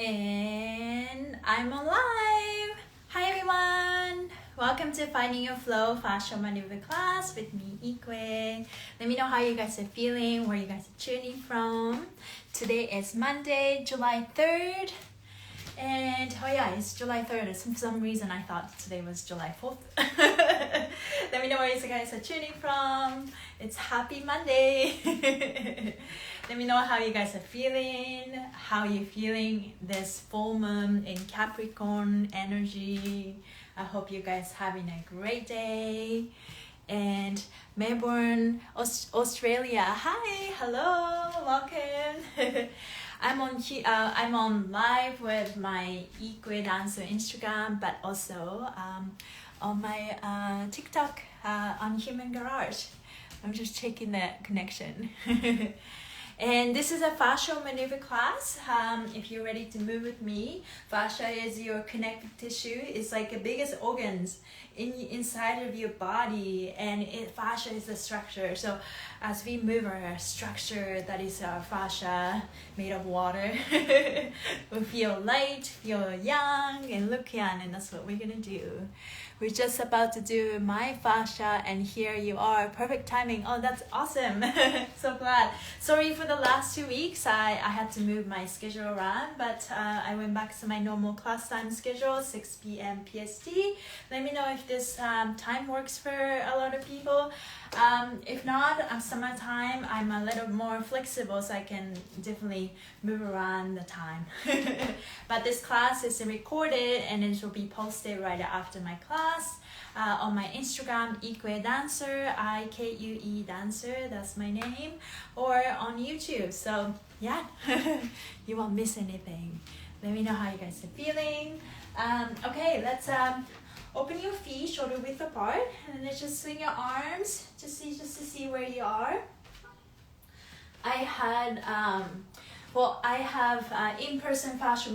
And I'm on live. Hi everyone. Welcome to Finding Your Flow Fascial Maneuver class with me, Ikue. Let me know how you guys are feeling, where you guys are tuning from. Today is Monday, July 3rd. And oh yeah, it's July 3rd. For some reason I thought today was July 4th. Let me know where you guys are tuning from. It's happy Monday. Let me know how you guys are feeling, how you're feeling this full moon in Capricorn energy. I hope you guys having a great day. And Melbourne, Australia. Hi, hello, welcome. I'm on live with my Ikue Dancer Instagram, but also on my TikTok on Human Garage. I'm just checking the connection. And this is a fascial maneuver class. If you're ready to move with me, fascia is your connective tissue. It's like the biggest organs inside of your body, and fascia is the structure. So as we move our structure, that is our fascia made of water, we feel light, feel young, and look young, and that's what we're gonna do. We're just about to do my fascia, and here you are. Perfect timing. Oh, that's awesome. So glad. Sorry for the last 2 weeks. I had to move my schedule around, but I went back to my normal class time schedule, 6 p.m. PST. Let me know if this time works for a lot of people. If not, summertime, I'm a little more flexible, so I can definitely move around the time. But this class is recorded, and it will be posted right after my class on my Instagram, Ikue Dancer, IKUE Dancer, that's my name, or on YouTube. So yeah, you won't miss anything. Let me know how you guys are feeling. Okay, let's open your feet shoulder width apart, and then just swing your arms just to see where you are. I have in-person fascial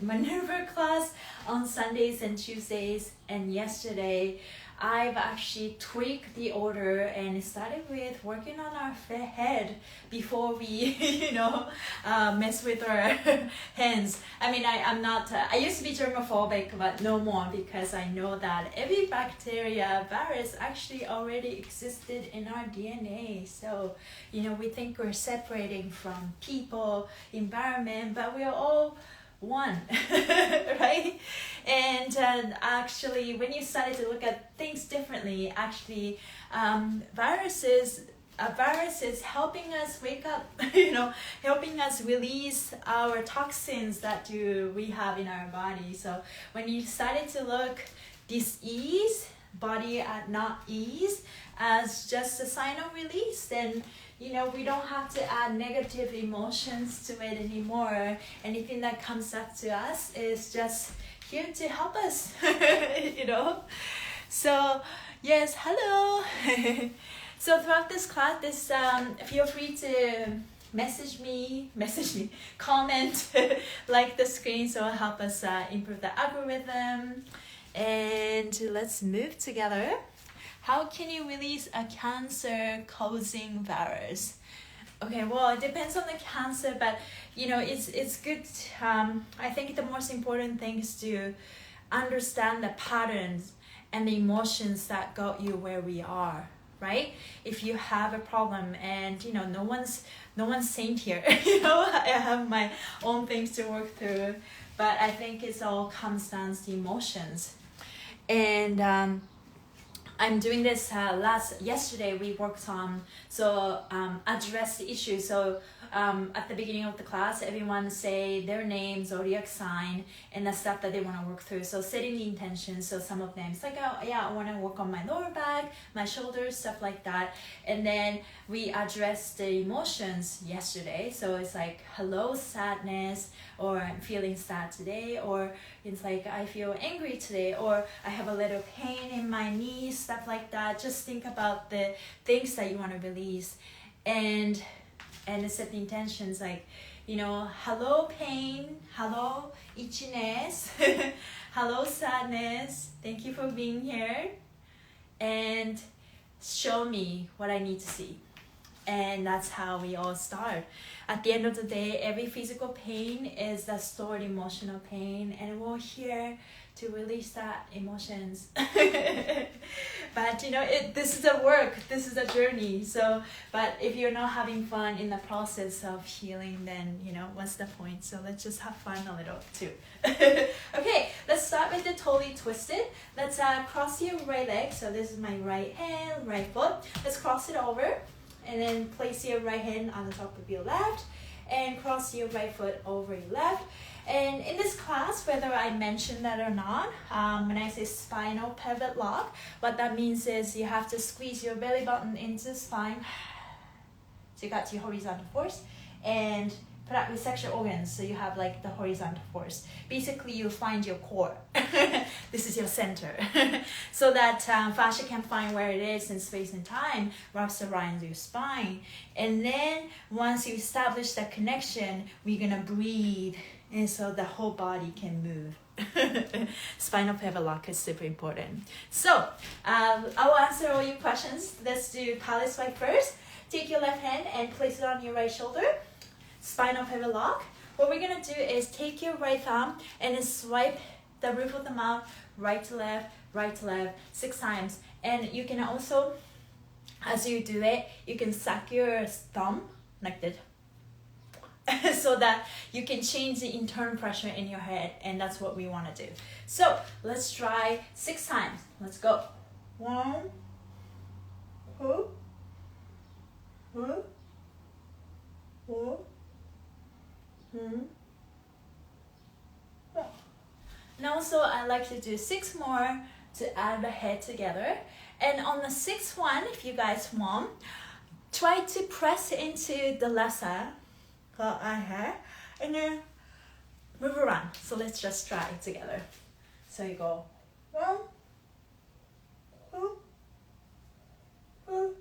maneuver class on Sundays and Tuesdays, and yesterday I've actually tweaked the order and started with working on our head before we, mess with our hands. I mean, I'm not, I used to be germophobic, but no more, because I know that every bacteria, virus actually already existed in our DNA. So, we think we're separating from people, environment, but we're all one, right? And actually, when you started to look at things differently, actually, viruses helping us wake up, helping us release our toxins that we have in our body. So when you started to look dis-ease, body at not ease, as just a sign of release, then we don't have to add negative emotions to it anymore. Anything that comes up to us is just here to help us. So yes, hello. So throughout this class, feel free to message me, comment, like the screen, so it'll help us improve the algorithm. And let's move together. How can you release a cancer-causing virus? Okay, well, it depends on the cancer, but it's good. I think the most important thing is to understand the patterns and the emotions that got you where we are, right? If you have a problem, and no one's saint here. I have my own things to work through, but I think it all comes down to emotions. And I'm doing this yesterday we worked on, address the issue. So at the beginning of the class, everyone say their name, zodiac sign, and the stuff that they want to work through. So setting the intention. So some of them, it's like, oh yeah, I want to work on my lower back, my shoulders, stuff like that. And then we addressed the emotions yesterday. So it's like, hello, sadness, or I'm feeling sad today, or it's like, I feel angry today, or I have a little pain in my knees, stuff like that. Just think about the things that you want to release, and set the intentions, like, hello pain, hello itchiness, hello sadness, thank you for being here, and show me what I need to see. And that's how we all start. At the end of the day, every physical pain is the stored emotional pain, and we're here to release that emotions. But you know, this is a work, this is a journey. So, but if you're not having fun in the process of healing, then you know, what's the point? So let's just have fun a little too. Okay, let's start with the totally twisted. Let's cross your right leg. So this is my right hand, right foot. Let's cross it over, and then place your right hand on the top of your left, and cross your right foot over your left. And in this class, whether I mention that or not, when I say spinal pivot lock, what that means is you have to squeeze your belly button into the spine. So you got your horizontal force, and put out your sexual organs, so you have like the horizontal force. Basically, you find your core. This is your center. So that fascia can find where it is in space and time, wraps around your spine. And then once you establish that connection, we're gonna breathe, and so the whole body can move. Spinal pivot lock is super important. So I will answer all your questions. Let's do palette swipe first. Take your left hand and place it on your right shoulder. Spinal pivot lock. What we're gonna do is take your right thumb and then swipe the roof of the mouth, right to left, 6 times. And you can also, as you do it, you can suck your thumb like this. So that you can change the internal pressure in your head, and that's what we want to do. So let's try 6 times. Let's go. 1, 2, 3, 4, 5. And also I like to do 6 more to add the head together. And on the 6th one, if you guys want, try to press into the left side. And then move around. So let's just try it together. So you go 1, 2, 3,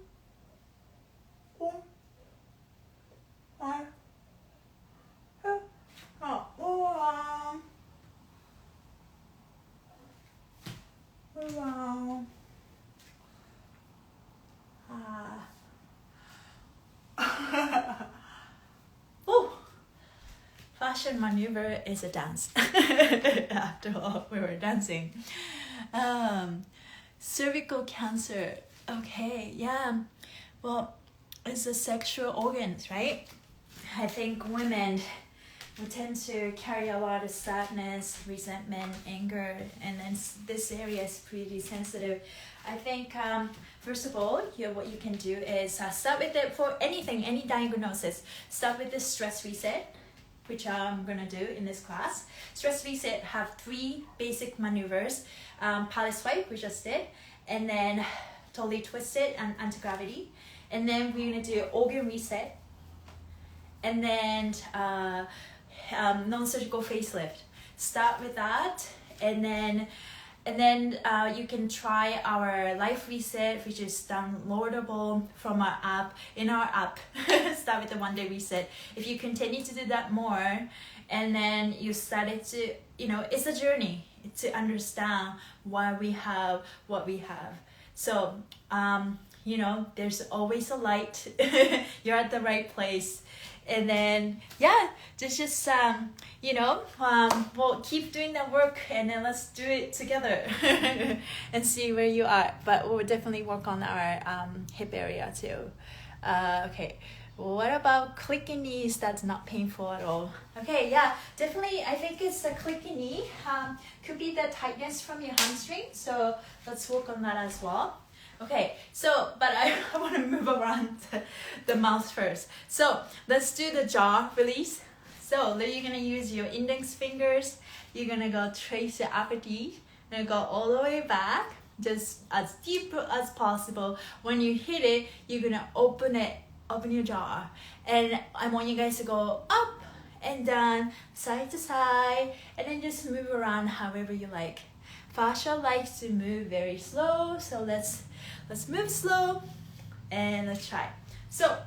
4, 5, 6, 1. Oh, fashion maneuver is a dance. After all, we were dancing. Cervical cancer. Okay, yeah. Well, it's the sexual organs, right? I think women we tend to carry a lot of sadness, resentment, anger, and then this area is pretty sensitive. I think, first of all, what you can do is start with it for anything, any diagnosis. Start with the stress reset, which I'm gonna do in this class. Stress reset have 3 basic maneuvers. Palette swipe, we just did, and then totally twisted and anti-gravity. And then we're gonna do organ reset, and then non-surgical facelift. Start with that, and then you can try our life reset, which is downloadable from our app. In our app, start with the 1-day reset. If you continue to do that more, and then you started to, you know, it's a journey to understand why we have what we have. So, you know, there's always a light. You're at the right place. And then, yeah, just you know, we'll keep doing that work, and then let's do it together and see where you are. But we'll definitely work on our hip area too. Okay, what about clicking knees? That's not painful at all. Okay, yeah, definitely. I think it's the clicking knee. Could be the tightness from your hamstring. So let's work on that as well. Okay, so, but I want to move around the mouth first. So let's do the jaw release. So then you're going to use your index fingers. You're going to go trace your upper teeth. You're going to go all the way back, just as deep as possible. When you hit it, you're going to open your jaw. And I want you guys to go up and down, side to side, and then just move around however you like. Fascia likes to move very slow, so let's move slow, and let's try. So,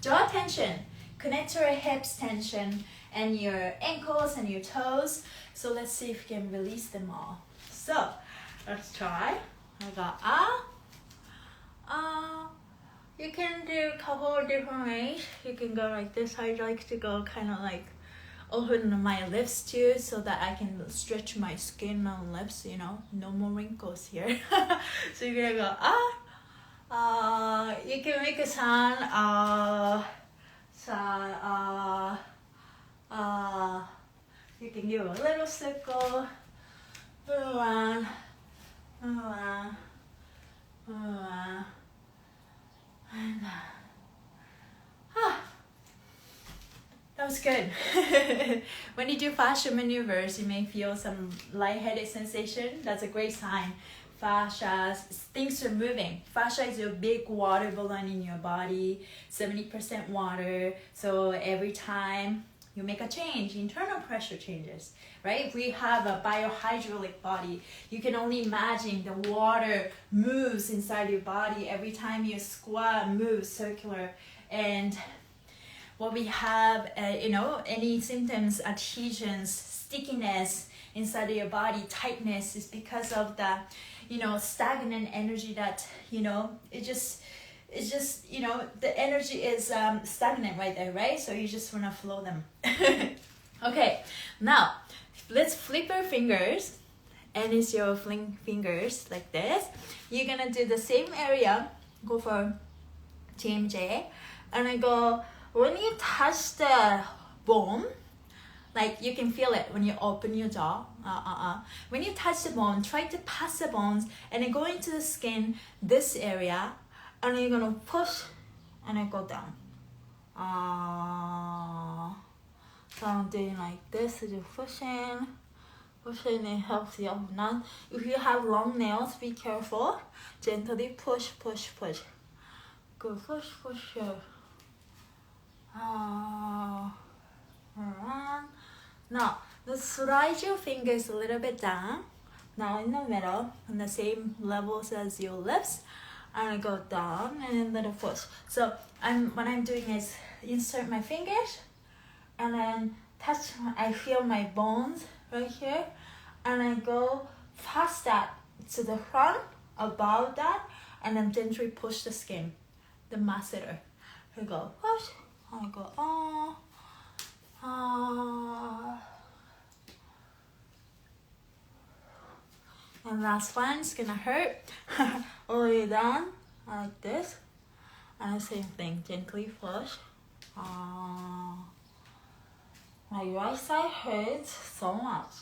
jaw tension, connect to your hips tension, and your ankles and your toes. So let's see if we can release them all. So, let's try. I got You can do a couple of different ways. You can go like this. I like to go kind of like open my lips too, so that I can stretch my skin on lips, you know, no more wrinkles here. So you're gonna go you can make a sound sound you can give a little circle, move around, move around, move around, and that was good. When you do fascia maneuvers, you may feel some lightheaded sensation. That's a great sign. Fascia, things are moving. Fascia is your big water balloon in your body, 70% water. So every time you make a change, internal pressure changes, right? We have a biohydraulic body. You can only imagine the water moves inside your body every time you squat, move circular. And what we have, you know, any symptoms, adhesions, stickiness inside of your body, tightness, is because of the, you know, stagnant energy that, you know, it's just, you know, the energy is stagnant right there, right? So you just want to flow them. Okay, now let's flip our fingers, and it's your fingers like this. You're gonna do the same area, go for TMJ, and I go, when you touch the bone, like you can feel it when you open your jaw. When you touch the bone, try to pass the bones and then go into the skin, this area, and you're gonna push and then go down. So I'm doing like this, so just pushing, it helps you open up. If you have long nails, be careful. Gently push, push, push. Go push, push, push. Around. Now, let's slide your fingers a little bit down. Now in the middle, on the same levels as your lips. And I go down and then little push. So what I'm doing is insert my fingers and then touch. I feel my bones right here, and I go past that to the front, above that, and then gently push the skin, the masseter. I go push. I go and last one is gonna hurt. All the way down like this, and the same thing, gently push. My right side hurts so much.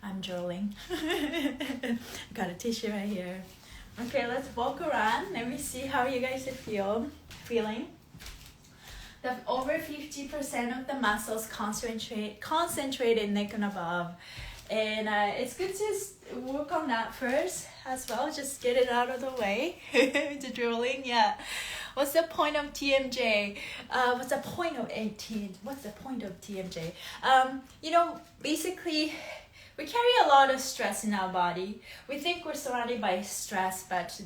I'm drooling. Got a tissue right here. Okay, let's walk around. Let me see how you guys are feeling. The over 50% of the muscles concentrate in neck and above. And it's good to work on that first as well. Just get it out of the way. The drooling, yeah. What's the point of TMJ? What's the point of TMJ? You know, basically, we carry a lot of stress in our body. We think we're surrounded by stress, but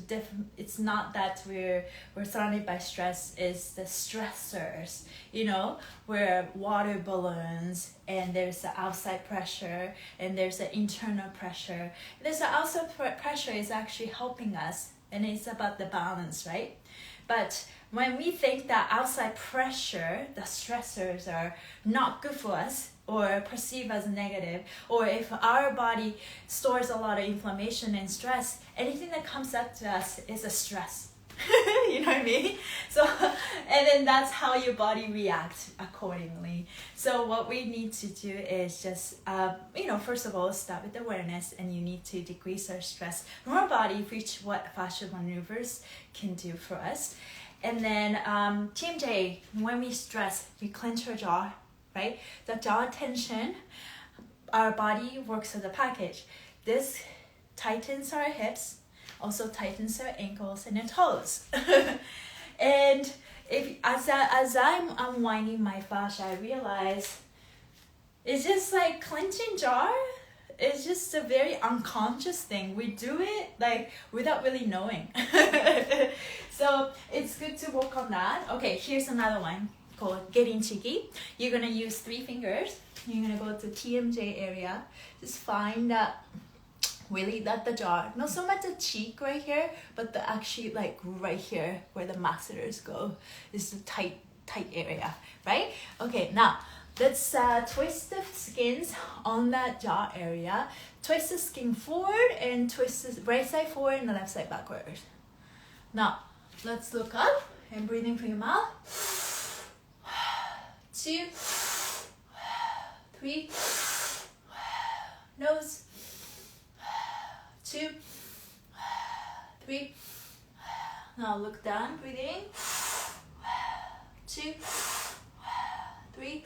it's not that we're surrounded by stress. It's the stressors, you know, where water balloons, and there's the outside pressure, and there's the internal pressure. There's the outside pressure is actually helping us, and it's about the balance, right? But when we think that outside pressure, the stressors are not good for us, or perceived as negative, or if our body stores a lot of inflammation and stress, anything that comes up to us is a stress. You know what I mean? So, and then that's how your body reacts accordingly. So what we need to do is just, you know, first of all, start with awareness, and you need to decrease our stress from our body, reach what fascial maneuvers can do for us. And then TMJ, when we stress, we clench our jaw, right? The jaw tension, our body works as a package. This tightens our hips, also tightens our ankles and our toes. And as I'm unwinding my fascia, I realize it's just like clenching jaw. It's just a very unconscious thing. We do it like without really knowing. So it's good to work on that. Okay, here's another one. called getting cheeky. You're gonna use 3 fingers. You're gonna go to TMJ area. Just find that really that the jaw, not so much the cheek right here, but the actually like right here where the maxillars go is the tight area, right? Okay, now let's twist the skins on that jaw area. Twist the skin forward and twist the right side forward and the left side backwards. Now let's look up and breathe in through your mouth. 2, 3, nose. 2, 3. Now look down, breathe in. 2, 3.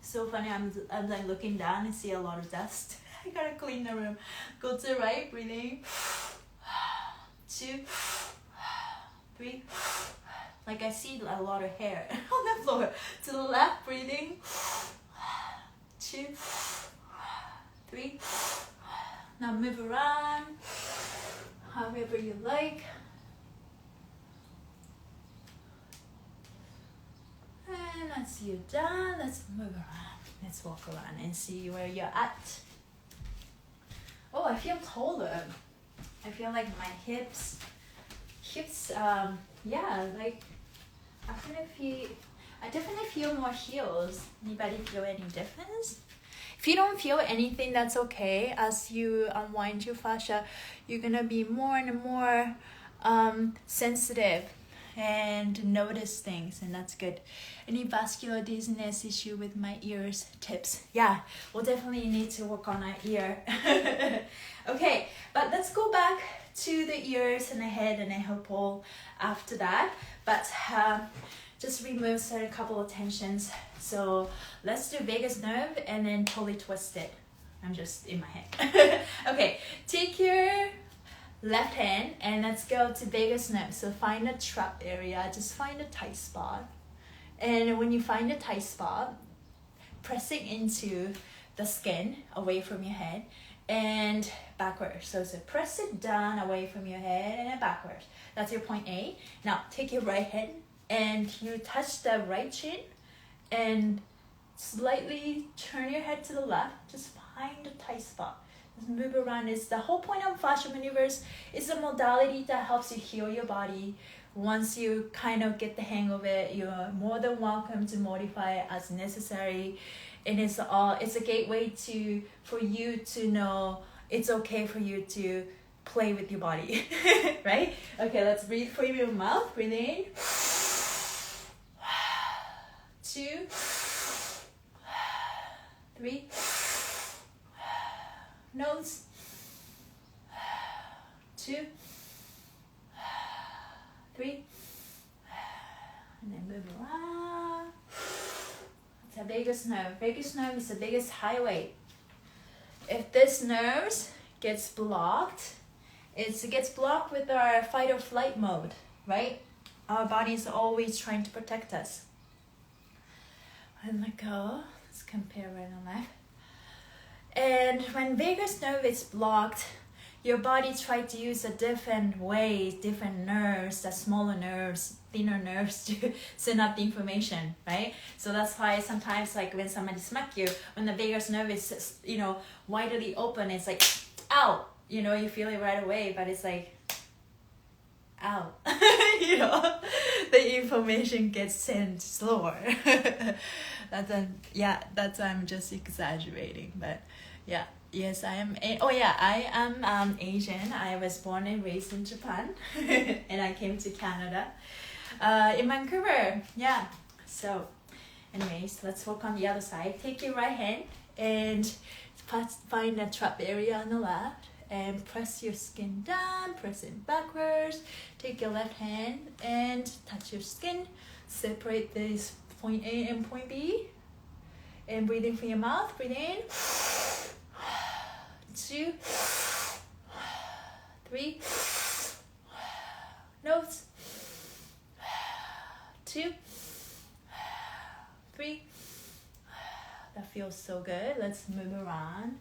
So funny, I'm like looking down and see a lot of dust. I gotta clean the room. Go to the right, breathe in. 2, 3. Like I see a lot of hair on the floor. To the left, breathing. 2, 3. Now move around however you like. And once you're done, let's move around. Let's walk around and see where you're at. Oh, I feel taller. I feel like my hips, yeah, like I definitely feel more heels. Anybody feel any difference? If you don't feel anything, that's okay. As you unwind your fascia, you're gonna be more and more sensitive and notice things, and that's good. Any vascular dizziness issue with my ears, tips? Yeah, we'll definitely need to work on our ear. Okay, but let's go back to the ears and the head and the hip pole after that. But just remove a couple of tensions. So let's do vagus nerve and then totally twist it. I'm just in my head. Okay, take your left hand and let's go to vagus nerve. So find a trap area, just find a tight spot. And when you find a tight spot, pressing into the skin away from your head and backwards. So press it down away from your head and then backwards. That's your point A. Now take your right hand and you touch the right chin and slightly turn your head to the left. Just find a tight spot. Just move around. It's the whole point of fascial maneuvers is a modality that helps you heal your body. Once you kind of get the hang of it, you're more than welcome to modify it as necessary. And it's a gateway for you to know it's okay for you to play with your body, right? Okay, let's breathe through your mouth. Breathe in. 2, 3. Nose. 2, 3. And then move around. It's a vagus nerve. Vagus nerve is the biggest highway. If this nerve gets blocked, it gets blocked with our fight or flight mode, right? Our body is always trying to protect us. And let go. Let's compare right and left. And when vagus nerve is blocked, your body tries to use a different ways, different nerves, the smaller nerves, thinner nerves to send out the information, right? So that's why sometimes like when somebody smack you, when the vagus nerve is, widely open, it's like, ow, you feel it right away, but it's like, ow, the information gets sent slower. I'm just exaggerating, but yeah. Yes, I am. I am Asian. I was born and raised in Japan, and I came to Canada, in Vancouver. Yeah. So, anyways, let's work on the other side. Take your right hand and find a trap area on the left, and press your skin down. Press it backwards. Take your left hand and touch your skin. Separate this point A and point B, and breathe in from your mouth. Breathe in. 2, 3. Nose. 2, 3. That feels so good. Let's move around.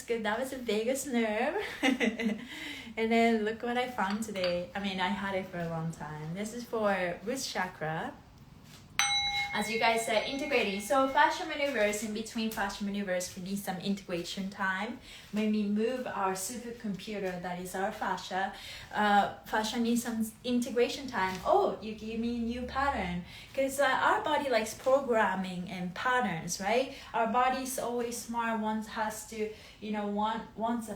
good. That was a vagus nerve. And then look what I found today. I mean, I had it for a long time. This is for root chakra. As you guys said, integrating. So fascial maneuvers, in between fascial maneuvers, we need some integration time. When we move our supercomputer, that is our fascia, fascia needs some integration time. Oh, you give me a new pattern. Because our body likes programming and patterns, right? Our body is always smart, wants the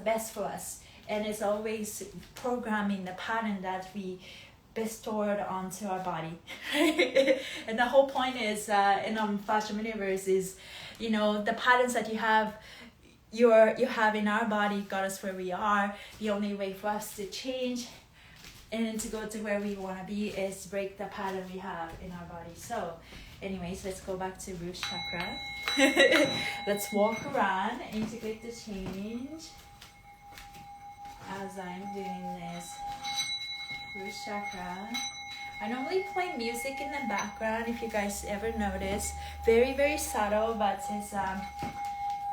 best for us. And it's always programming the pattern that we bestowed onto our body. And the whole point is in fascial maneuvers is, the patterns that you have in our body got us where we are. The only way for us to change and to go to where we want to be is to break the pattern we have in our body. So anyways, let's go back to root chakra. Let's walk around, integrate the change as I'm doing this. Root chakra. I normally play music in the background, if you guys ever notice. Very, very subtle, but it's a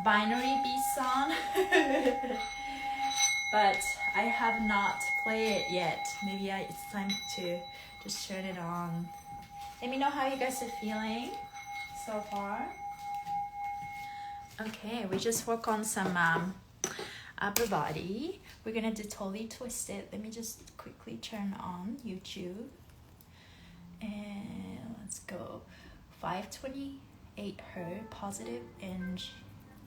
binary beat song. But I have not played it yet. Maybe it's time to just turn it on. Let me know how you guys are feeling so far. Okay, we just work on some upper body. We're gonna do totally twisted. Let me just quickly turn on YouTube. And let's go. 528 Hertz, positive energy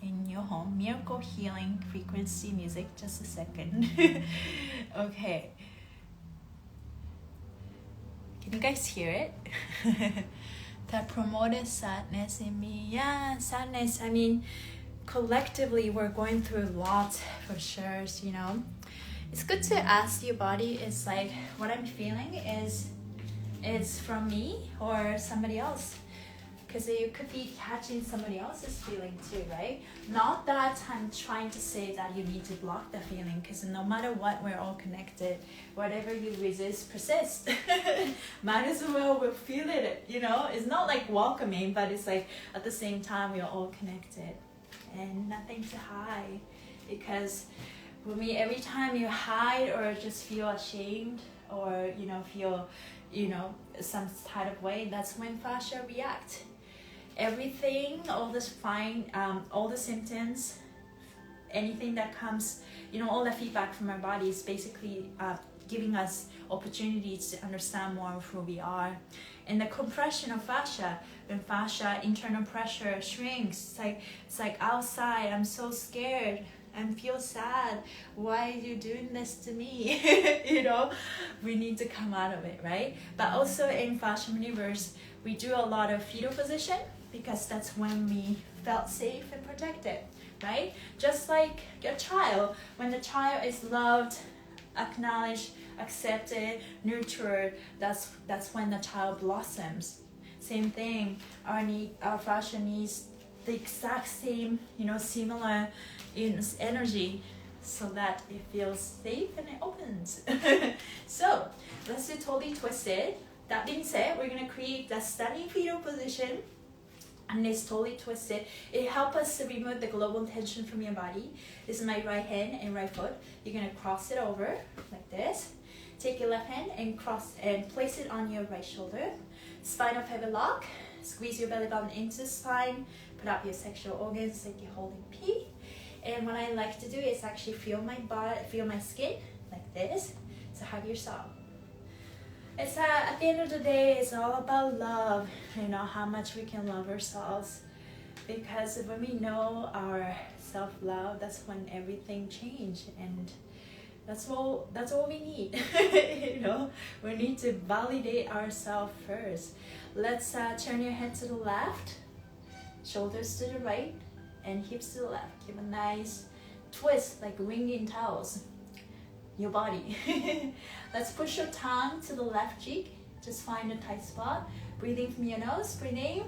in your home. Miracle healing frequency music. Just a second. Okay. Can you guys hear it? That promoted sadness in me. Yeah, sadness. I mean, collectively we're going through a lot for sure. It's good to ask your body. It's like, what I'm feeling is from me or somebody else, because you could be catching somebody else's feeling too, right? Not that I'm trying to say that you need to block the feeling, because no matter what, we're all connected. Whatever you resist persists. Might as well we'll feel it. It's not like welcoming, but it's like at the same time we're all connected. And nothing to hide, because for me, every time you hide or just feel ashamed or feel some type of way, that's when fascia react. Everything, all the symptoms, anything that comes, all the feedback from our body is basically giving us opportunities to understand more of who we are. And the compression of fascia, when fascia internal pressure shrinks, it's like outside, I'm so scared, I feel sad, why are you doing this to me? We need to come out of it, right? But also in fascial maneuvers, we do a lot of fetal position, because that's when we felt safe and protected, right? Just like a child, when the child is loved, acknowledged, accepted, nurtured, that's when the child blossoms. Same thing, our fascia needs the exact same, similar energy, so that it feels safe and it opens. So let's do totally twisted. That being said, we're gonna create the standing fetal position, and it's totally twisted. It helps us to remove the global tension from your body. This is my right hand and right foot. You're gonna cross it over like this. Take your left hand and cross and place it on your right shoulder. Spinal pivot lock. Squeeze your belly button into the spine. Put up your sexual organs like you're holding pee. And what I like to do is actually feel my body, feel my skin like this. So hug yourself. It's at the end of the day, it's all about love. How much we can love ourselves. Because when we know our self-love, that's when everything changes. And that's all we need. We need to validate ourselves first. Let's turn your head to the left, shoulders to the right, and hips to the left. Give a nice twist like ringing towels. Your body. Let's push your tongue to the left cheek. Just find a tight spot. Breathing from your nose. Breathe in.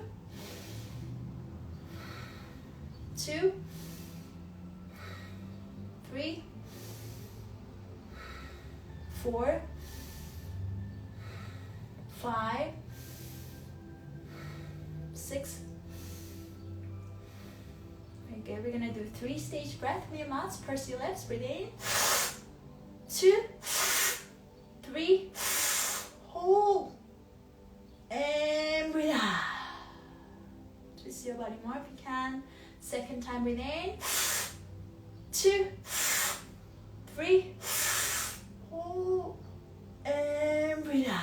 2, 3, 4, 5, 6. Very good. We're gonna do 3-stage breath with your mouth. Purse your lips. Breathe in. 2, 3. Hold. And breathe out. Twist your body more if you can. Second time, breathe in. 2, 3. Hold. And breathe out.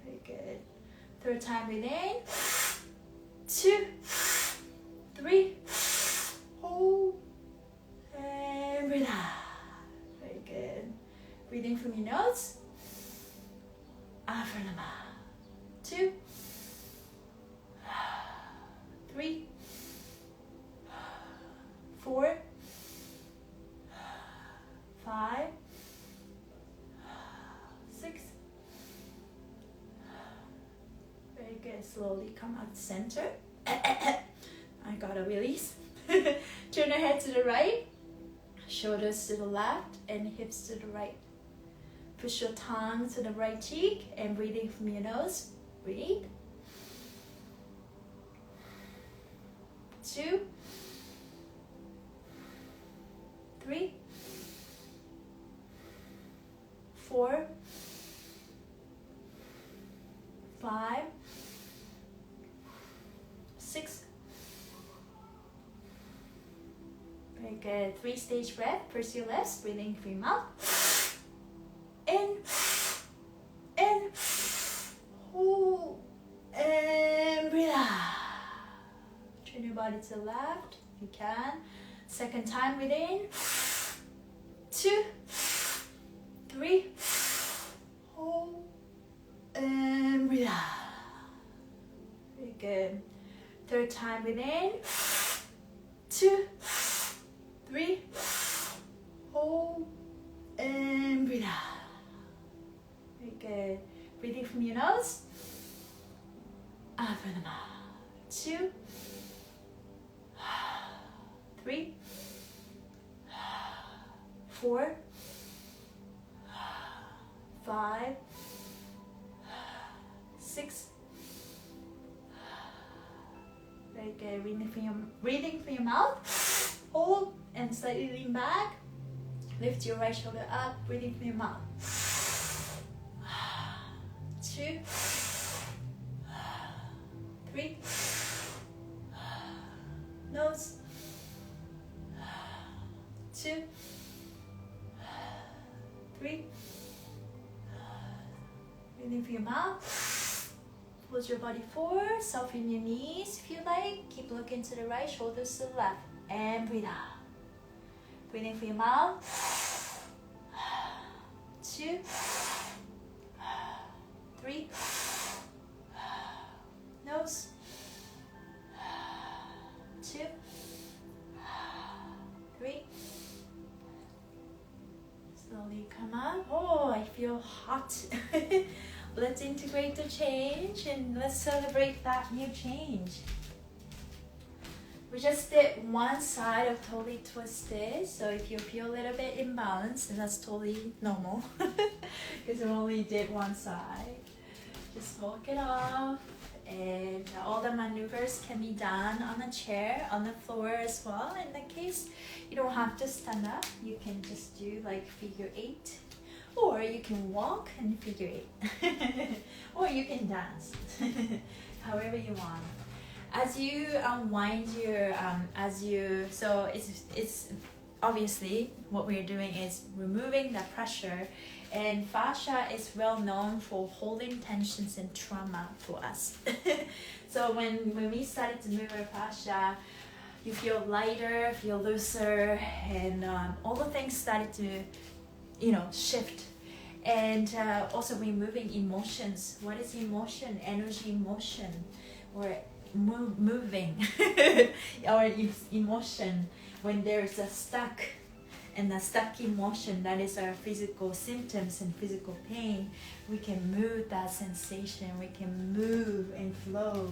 Very good. Third time, breathe in. 2, 3. Hold. And breathe out. Very good. Breathing from your nose. Out from the mouth. 2, 3, 4, 5, 6. Very good. Slowly come out center. I gotta release. Turn your head to the right, shoulders to the left, and hips to the right. Push your tongue to the right cheek and breathing from your nose. Breathe. 2, 3, 4, 5, 6. Very good. 3-stage breath. Purse your lips. Breathing through your mouth. In. Hold. And breathe out. Turn your body to the left if you can. Second time, breathe in. 2, 3. Hold. And breathe out. Very good. Third time, breathe in. 2, 3. Hold. And breathe out. Very good. Breathing from your nose. Out from the mouth. 2, 3, 4, 5, 6. Very good. Breathing from your mouth. Hold and slightly lean back. Lift your right shoulder up. Breathing from your mouth. 2, 3. Nose. 2, 3. Breathing through your mouth. Pull your body forward. Soften your knees if you like. Keep looking to the right, shoulders to the left. And breathe out. Breathing through your mouth. 2, 3. Nose. 2, 3. Slowly come up. Oh, I feel hot. Let's integrate the change and let's celebrate that new change. We just did one side of totally twisted, so if you feel a little bit imbalanced, that's totally normal because we only did one side. Just walk it off, and all the maneuvers can be done on a chair, on the floor as well. In that case, you don't have to stand up. You can just do like figure 8, or you can walk and figure 8, or you can dance, however you want. As you unwind your, so it's obviously what we're doing is removing the pressure, and fascia is well known for holding tensions and trauma for us. So when we started to move our fascia, you feel lighter, feel looser, and all the things started to, shift. And also removing emotions. What is emotion? Energy, motion, or moving or emotion. When there's a stuck and a stuck emotion, that is our physical symptoms and physical pain, we can move that sensation, we can move and flow.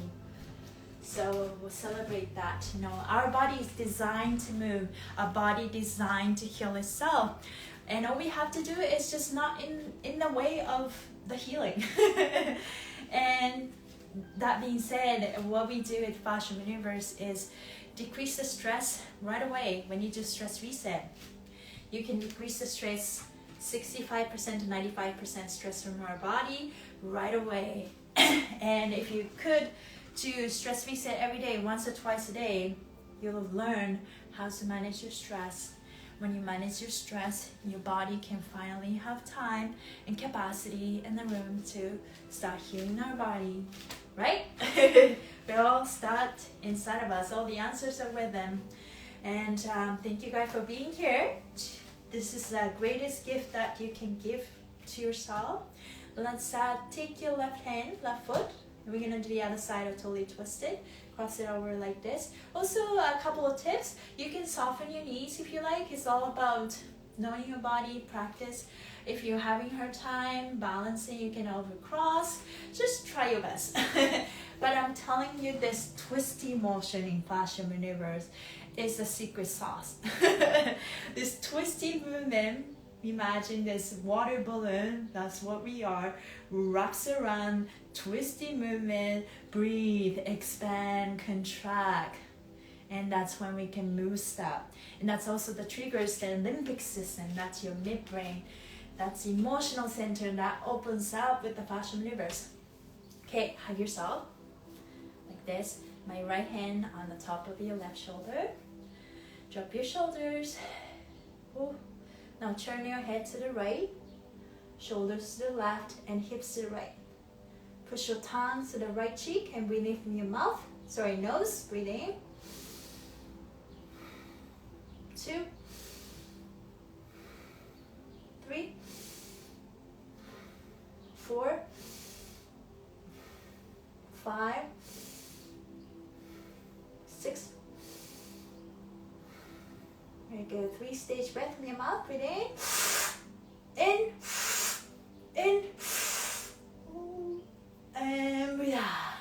So we'll celebrate that. Our body is designed to move, our body designed to heal itself, and all we have to do is just not in the way of the healing. And that being said, what we do with fascial maneuvers is decrease the stress right away. When you do stress reset, you can decrease the stress 65% to 95% stress from our body right away. And if you could do stress reset every day, once or twice a day, you'll learn how to manage your stress. When you manage your stress, your body can finally have time and capacity and the room to start healing our body, right? We all start inside of us. All the answers are within. And thank you guys for being here. This is the greatest gift that you can give to yourself. Let's take your left foot. We're gonna do the other side of totally twisted. Cross it over like this. Also, a couple of tips. You can soften your knees if you like. It's all about knowing your body, practice. If you're having hard time balancing, you can overcross. Just try your best. But I'm telling you, this twisty motion in fascial maneuvers is the secret sauce. This twisty movement, imagine this water balloon, that's what we are, wraps around, twisty movement, breathe, expand, contract. And that's when we can move stuff. And that's also the triggers, the limbic system, that's your midbrain. That's the emotional center that opens up with the fascial maneuvers. Okay, hug yourself like this. My right hand on the top of your left shoulder. Drop your shoulders. Ooh. Now turn your head to the right, shoulders to the left, and hips to the right. Push your tongue to the right cheek and breathe in from your mouth. Sorry, nose. Breathe in. 2, 3, 4, 5, 6. Very good. 3-stage breath from your mouth. Breathe in, and breathe out.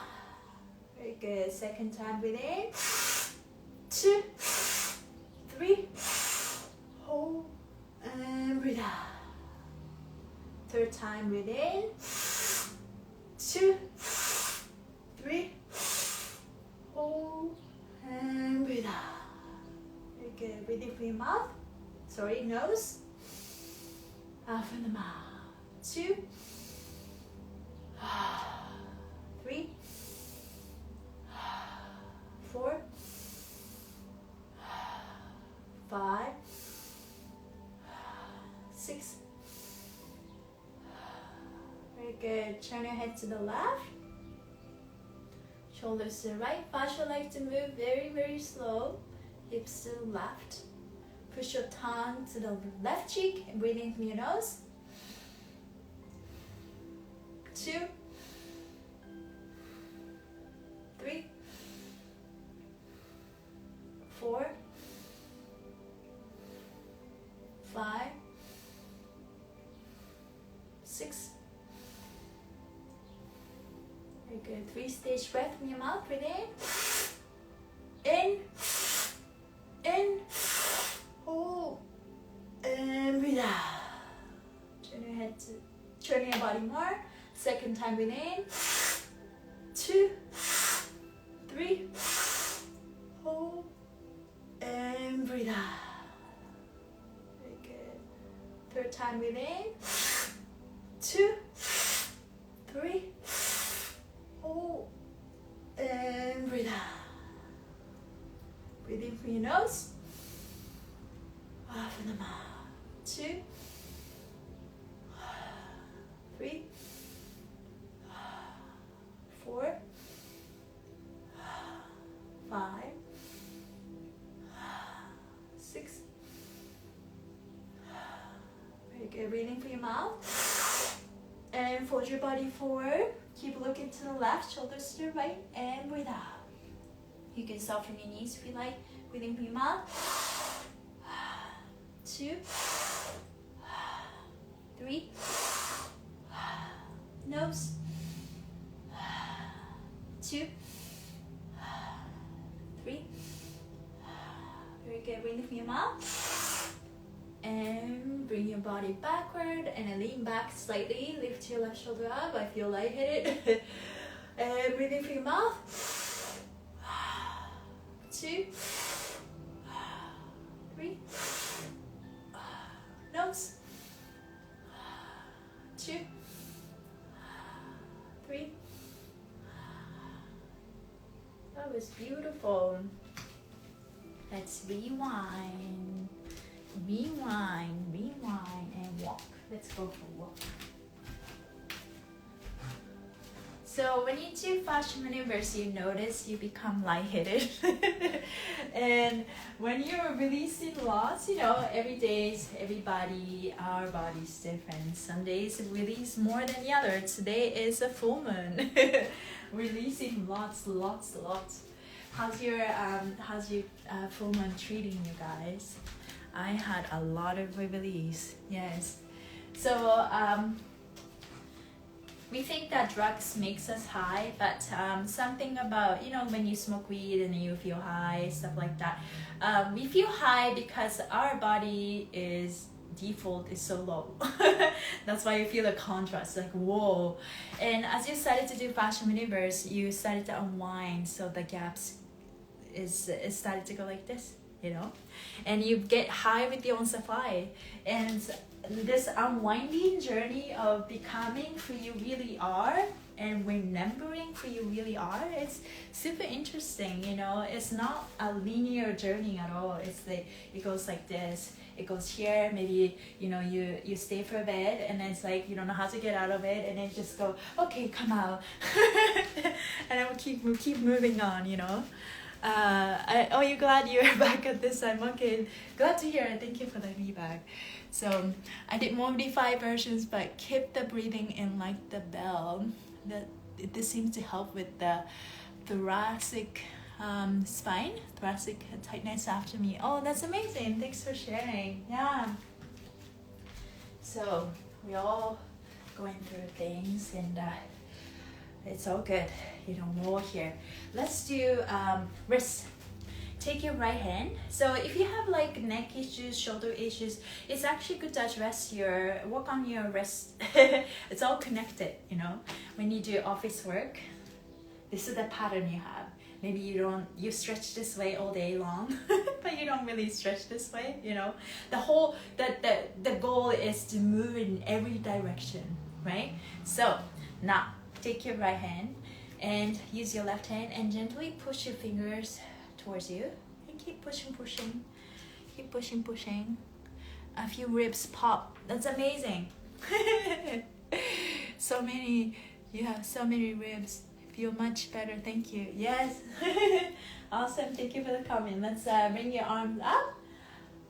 Very good. Second time, breathe in. 2, 3, hold, and breathe out. Third time, breathe in. 2, 3, hold, and breathe out. Very good. Breathe in from your mouth. Sorry, nose. Out from the mouth. 2, 3, 4, 5, 6. Very good. Turn your head to the left. Shoulders to the right. Fascia likes to move very, very slow. Hips to the left. Push your tongue to the left cheek and breathe in from your nose. 2, 3, 4, 5, 6. Very good. 3-stage breath from your mouth. Breathe in, hold, and breathe out. Turn your body more. Second time, breathe in. 2, 3, hold, and breathe out. Very good. Third time, breathe in. 2, 3, hold, and breathe out. Breathe in from your nose. Out from the mouth. 2, 3, 4, 5, 6. Very good. Breathe in from your mouth. And fold your body forward. Keep looking to the left, shoulders to the right, and breathe out. You can soften your knees if you like. Breathe in from your mouth. 2, 3, nose. 2, 3. Very good. Breathe in from your mouth. And bring your body backward and then lean back slightly. Lift your left shoulder up. I feel lightheaded. And breathing through your mouth. 2, 3. Nose. 2, 3. That was beautiful. Let's rewind, rewind, rewind, and walk. Let's go for a walk. So when you do fascial maneuvers, you notice you become lightheaded. And when you're releasing lots, you know, every day, everybody, our body's different. Some days it release more than the other. Today is a full moon. Releasing lots. How's your full moon treating you guys? I had a lot of release, yes. So we think that drugs makes us high, but something about, you know, when you smoke weed and you feel high, stuff like that. We feel high because our body is default is so low. That's why you feel a contrast, like whoa. And as you started to do fascial maneuvers, you started to unwind, so the gaps is started to go like this, you know, and you get high with your own supply. And this unwinding journey of becoming who you really are and remembering who you really are, it's super interesting, you know. It's not a linear journey at all. It's like it goes like this, it goes here, maybe, you know, you stay for a bit, and then it's like you don't know how to get out of it, and then just go, okay, come out. And then we keep moving on, you know. Oh, you're glad you're back at this time. Okay, glad to hear it. Thank you for letting me back. So I did modified versions, but keep the breathing in like the bell. This seems to help with the thoracic spine, thoracic tightness after me. Oh, that's amazing. Thanks for sharing. Yeah. So we're all going through things, and it's all good. You know, more here. Let's do wrists. Take your right hand. So if you have like neck issues, shoulder issues, it's actually good to address work on your wrist. It's all connected, you know. When you do office work, this is the pattern you have. Maybe you stretch this way all day long, but you don't really stretch this way, you know. The goal is to move in every direction, right? So now take your right hand and use your left hand and gently push your fingers towards you, and keep pushing. A few ribs pop. That's amazing. You have so many ribs. Feel much better. Thank you. Yes. Awesome. Thank you for the comment. Let's bring your arms up.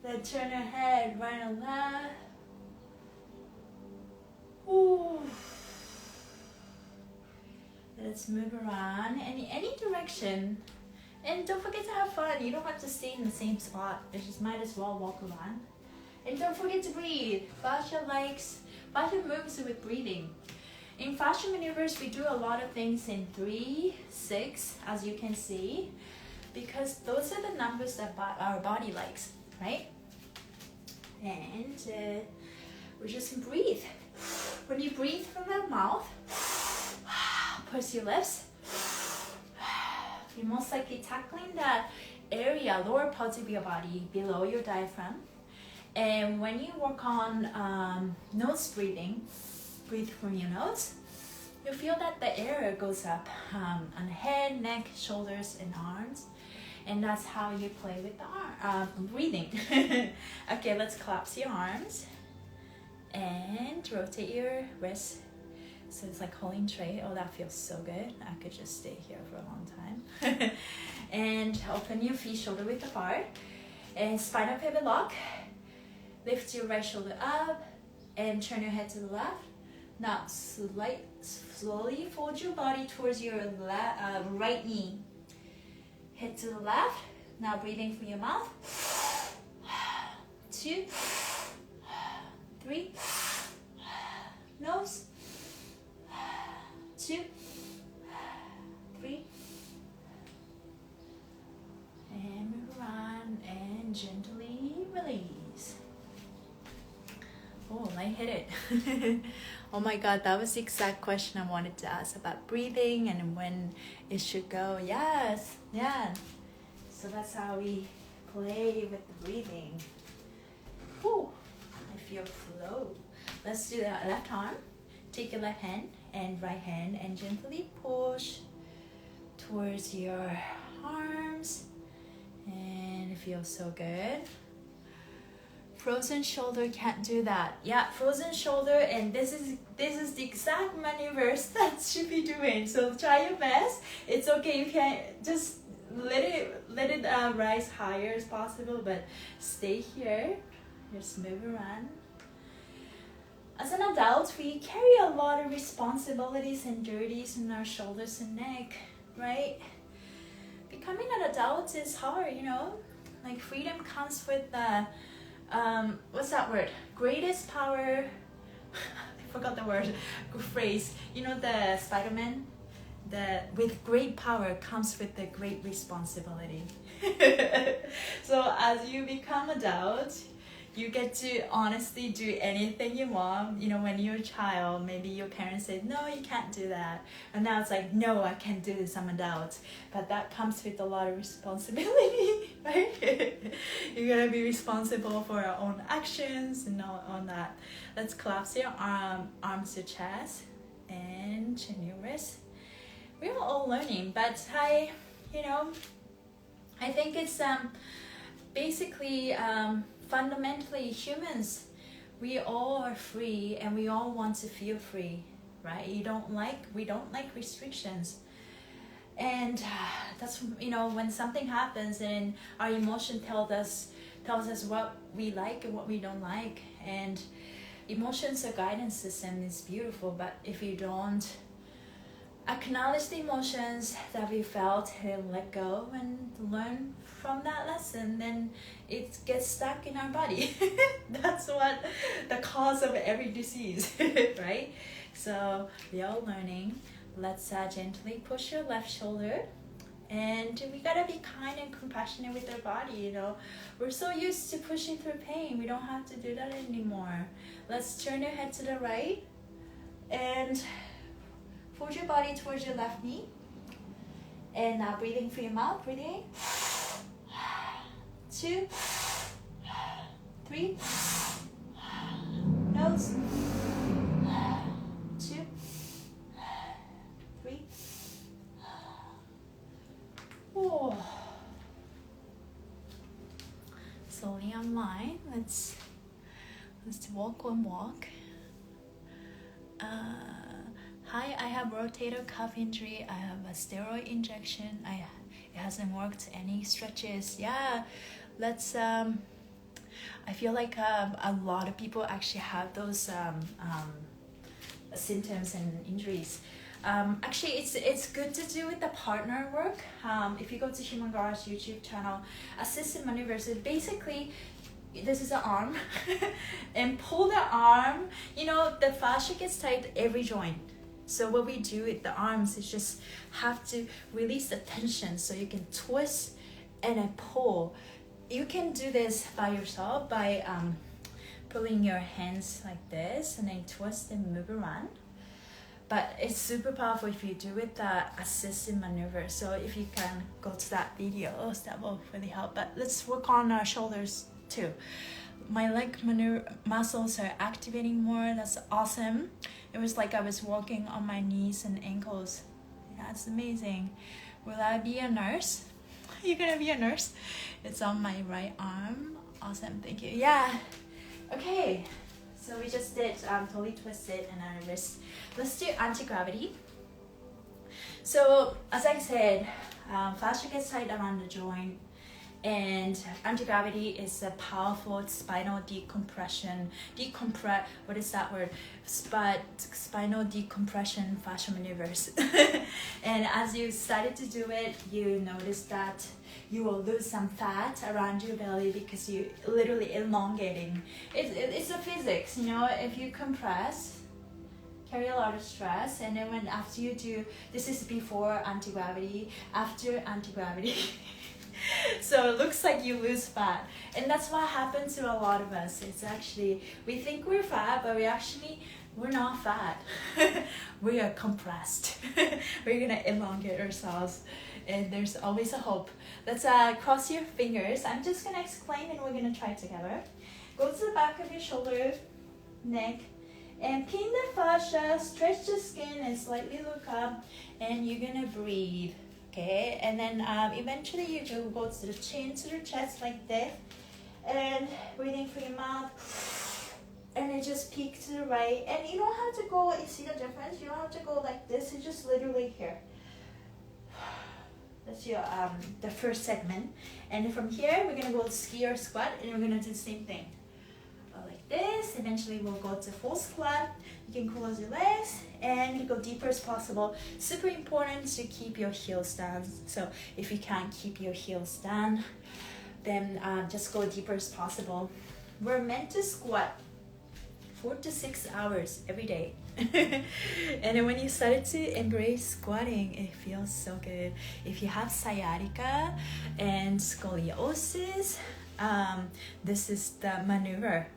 Let's turn your head right and left. Ooh. Let's move around any direction. And don't forget to have fun. You don't have to stay in the same spot. You just might as well walk around. And don't forget to breathe. Fascia moves with breathing. In fascial maneuvers, we do a lot of things in 3, 6, as you can see, because those are the numbers that our body likes, right? And we just breathe. When you breathe from the mouth, purse your lips. You're most likely tackling that area, lower parts of your body, below your diaphragm. And when you work on nose breathing, breathe from your nose, you feel that the air goes up on the head, neck, shoulders, and arms. And that's how you play with the breathing. Okay, let's collapse your arms and rotate your wrists. So it's like holding tray. Oh, that feels so good. I could just stay here for a long time. And open your feet shoulder width apart. And spinal pivot lock. Lift your right shoulder up and turn your head to the left. Now slowly fold your body towards your right knee. Head to the left. Now breathing through your mouth. 2, 3. Nose. 2, 3. And move around and gently release. Oh, hit it. Oh my god, that was the exact question I wanted to ask about breathing and when it should go. Yes, yeah. So that's how we play with the breathing. Whew, I feel flow. Let's do that left arm. Take your left hand and right hand and gently push towards your arms. And it feels so good. Frozen shoulder can't do that. Yeah, frozen shoulder, and this is the exact maneuvers that you should be doing. So try your best. It's okay. You can just let it rise higher as possible, but stay here. Just move around. As an adult, we carry a lot of responsibilities and duties in our shoulders and neck, right? Becoming an adult is hard, you know. Like freedom comes with the what's that word? Greatest power. I forgot the word. Phrase. You know the Spider-Man. With great power comes with the great responsibility. So as you become adult, you get to honestly do anything you want. You know, when you're a child, maybe your parents said, no, you can't do that. And now it's like, no, I can't do this, I'm an adult. But that comes with a lot of responsibility, right? You're gonna be responsible for your own actions and all on that. Let's collapse your arms to chest and chin your wrist. We're all learning, but I think it's basically fundamentally humans, we all are free and we all want to feel free, right? We don't like restrictions, and that's, you know, when something happens and our emotion tells us what we like and what we don't like. And emotions, a guidance system, is beautiful, but if you don't acknowledge the emotions that we felt and let go and learn from that lesson, then it gets stuck in our body. That's what the cause of every disease, right? So we are learning. Let's gently push your left shoulder, and we gotta be kind and compassionate with our body. You know, we're so used to pushing through pain, we don't have to do that anymore. Let's turn your head to the right and fold your body towards your left knee. And now breathing through your mouth. Breathing in. 2, 3. Nose. 2, 3. 4. Slowly unwind. Let's walk one walk. Hi, I have rotator cuff injury. I have a steroid injection. It hasn't worked. Any stretches? Yeah, let's. I feel like a lot of people actually have those symptoms and injuries. Actually, it's good to do with the partner work. If you go to Human Guard's YouTube channel, assisted maneuvers is basically, this is the arm, and pull the arm. You know, the fascia gets tight every joint. So what we do with the arms is just have to release the tension so you can twist and then pull. You can do this by yourself by pulling your hands like this and then twist and move around. But it's super powerful if you do with the assisted maneuver. So if you can go to that video, that will really help. But let's work on our shoulders too. My leg muscles are activating more. That's awesome. It was like I was walking on my knees and ankles. That's amazing. Will I be a nurse? You're gonna be a nurse? It's on my right arm. Awesome, thank you. Yeah. Okay. So we just did totally twisted and our wrist. Let's do anti-gravity. So as I said, fascia gets tight around the joint. And anti-gravity is a powerful spinal decompression. What is that word? Spinal decompression fascia maneuvers. And as you started to do it, you notice that you will lose some fat around your belly because you're literally elongating. It's a physics, you know. If you compress, carry a lot of stress, and then after you do, this is before anti-gravity, after anti-gravity. So it looks like you lose fat. And that's what happens to a lot of us. It's actually, we think we're fat, but we're not fat. We are compressed. We're gonna elongate ourselves, and there's always a hope. Let's cross your fingers. I'm just gonna explain and we're gonna try it together. Go to the back of your shoulder, neck, and pin the fascia, stretch the skin and slightly look up, and you're gonna breathe. Okay, and then eventually you do go to the chin, to the chest like this, and breathing through your mouth, and then just peek to the right. And you don't have to go, you see the difference? You don't have to go like this, you just literally here. That's your the first segment. And from here, we're gonna go ski or squat, and we're gonna do the same thing. Like this, eventually we'll go to full squat. You can close your legs and go deeper as possible. Super important to keep your heels down. So if you can't keep your heels down, then just go deeper as possible. We're meant to squat 4 to 6 hours every day. And then when you started to embrace squatting, it feels so good. If you have sciatica and scoliosis, this is the maneuver.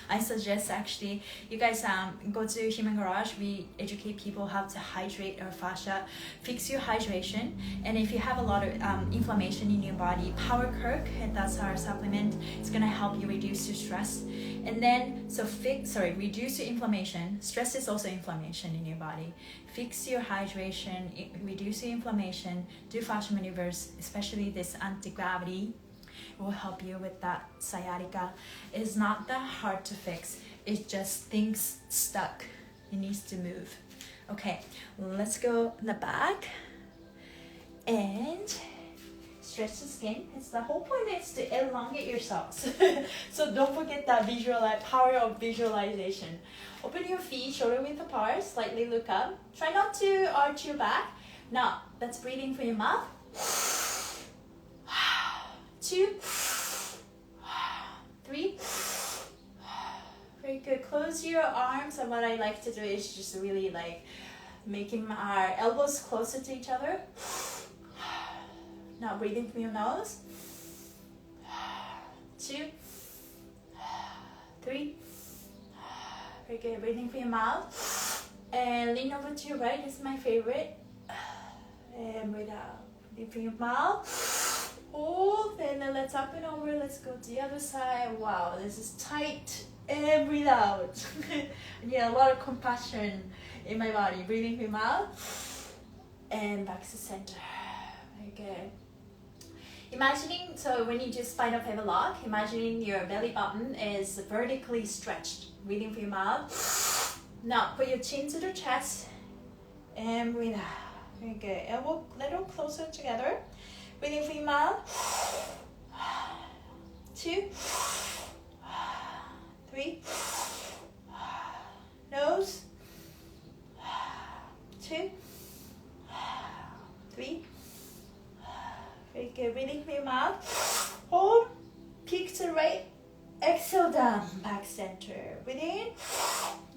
I suggest actually you guys go to Human Garage. We educate people how to hydrate our fascia, fix your hydration. And if you have a lot of inflammation in your body, Power Kirk, and that's our supplement, it's gonna help you reduce your stress. And then reduce your inflammation. Stress is also inflammation in your body. Fix your hydration, reduce your inflammation, do fascia maneuvers, especially this anti-gravity. Will help you with that sciatica. It's not that hard to fix. It's just things stuck. It needs to move. Okay, let's go in the back and stretch the skin. It's the whole point is to elongate yourselves. So don't forget that power of visualization. Open your feet, shoulder width apart, slightly look up. Try not to arch your back. Now, that's breathing through your mouth. 2, 3. Very good. Close your arms, and what I like to do is just really like making our elbows closer to each other. Now breathing through your nose. 2, 3. Very good. Breathing through your mouth. And lean over to your right. This is my favorite. And breathe out. Breathing through your mouth. Hold, and then let's up and over. Let's go to the other side. Wow, this is tight. And breathe out. Yeah, a lot of compassion in my body. Breathing through mouth and back to center. Very good. Imagining, so when you do spinal pivot lock, imagining your belly button is vertically stretched. Breathing through your mouth. Now put your chin to the chest and breathe out. Very good. Elbow a little closer together. Breathing through your mouth. 2, 3. Nose. 2, 3. Very good. Breathing through your mouth. Hold. Peek to the right. Exhale down. Back center. Breathe in.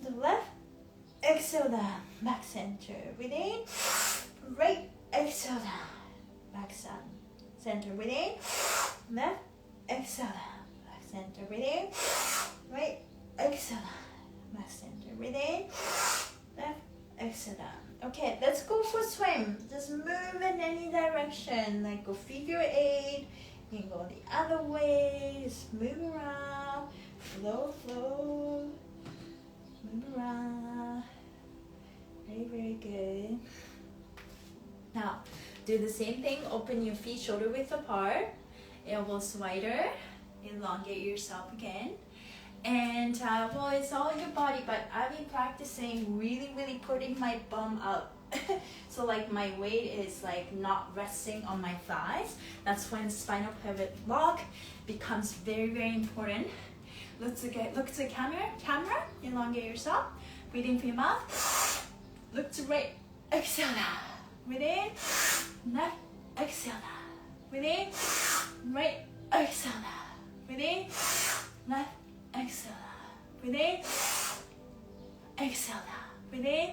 To the left. Exhale down. Back center. Breathe in. Right. Exhale down. Back center. Breathe in. Left. Exhale down. Back center. Breathe in. Right. Exhale down. Back center. Breathe in. Left. Exhale down. Okay, let's go for a swim. Just move in any direction. Like go figure 8. You can go the other way. Just move around. Flow, flow. Move around. Very, very good. Now, do the same thing. Open your feet shoulder width apart. Elbows wider. Elongate yourself again. And well, it's all in your body, but I've been practicing really putting my bum up. So like my weight is like not resting on my thighs. That's when spinal pivot lock becomes very important. Look to the camera, elongate yourself. Breathing through your mouth. Look to right, exhale down. Breathe in, left, exhale down. Breathe in, right, exhale down. Breathe in, left, exhale down. Breathe in, exhale down. Breathe in,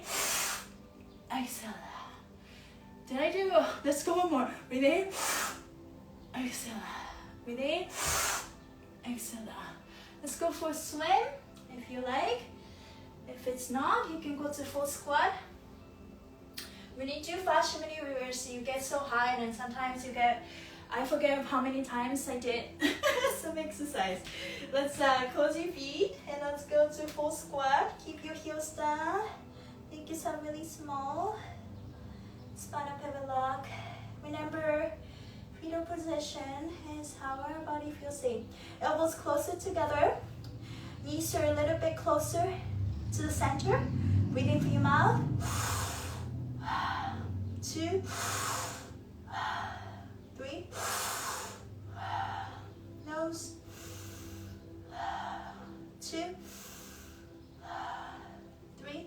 exhale down. Did I do? Let's go one more. Breathe in, exhale. Breathe in, exhale. Let's go for a swim if you like. If it's not, you can go to full squat. When you do fascia maneuvers, you get so high, and then sometimes you get, I forget how many times I did some exercise. Let's close your feet and let's go to full squat. Keep your heels down. Make yourself really small. Spinal pivot lock. Remember, fetal position is how our body feels safe. Elbows closer together. Knees are a little bit closer to the center. Breathing through your mouth. 2, 3. Nose. 2, 3.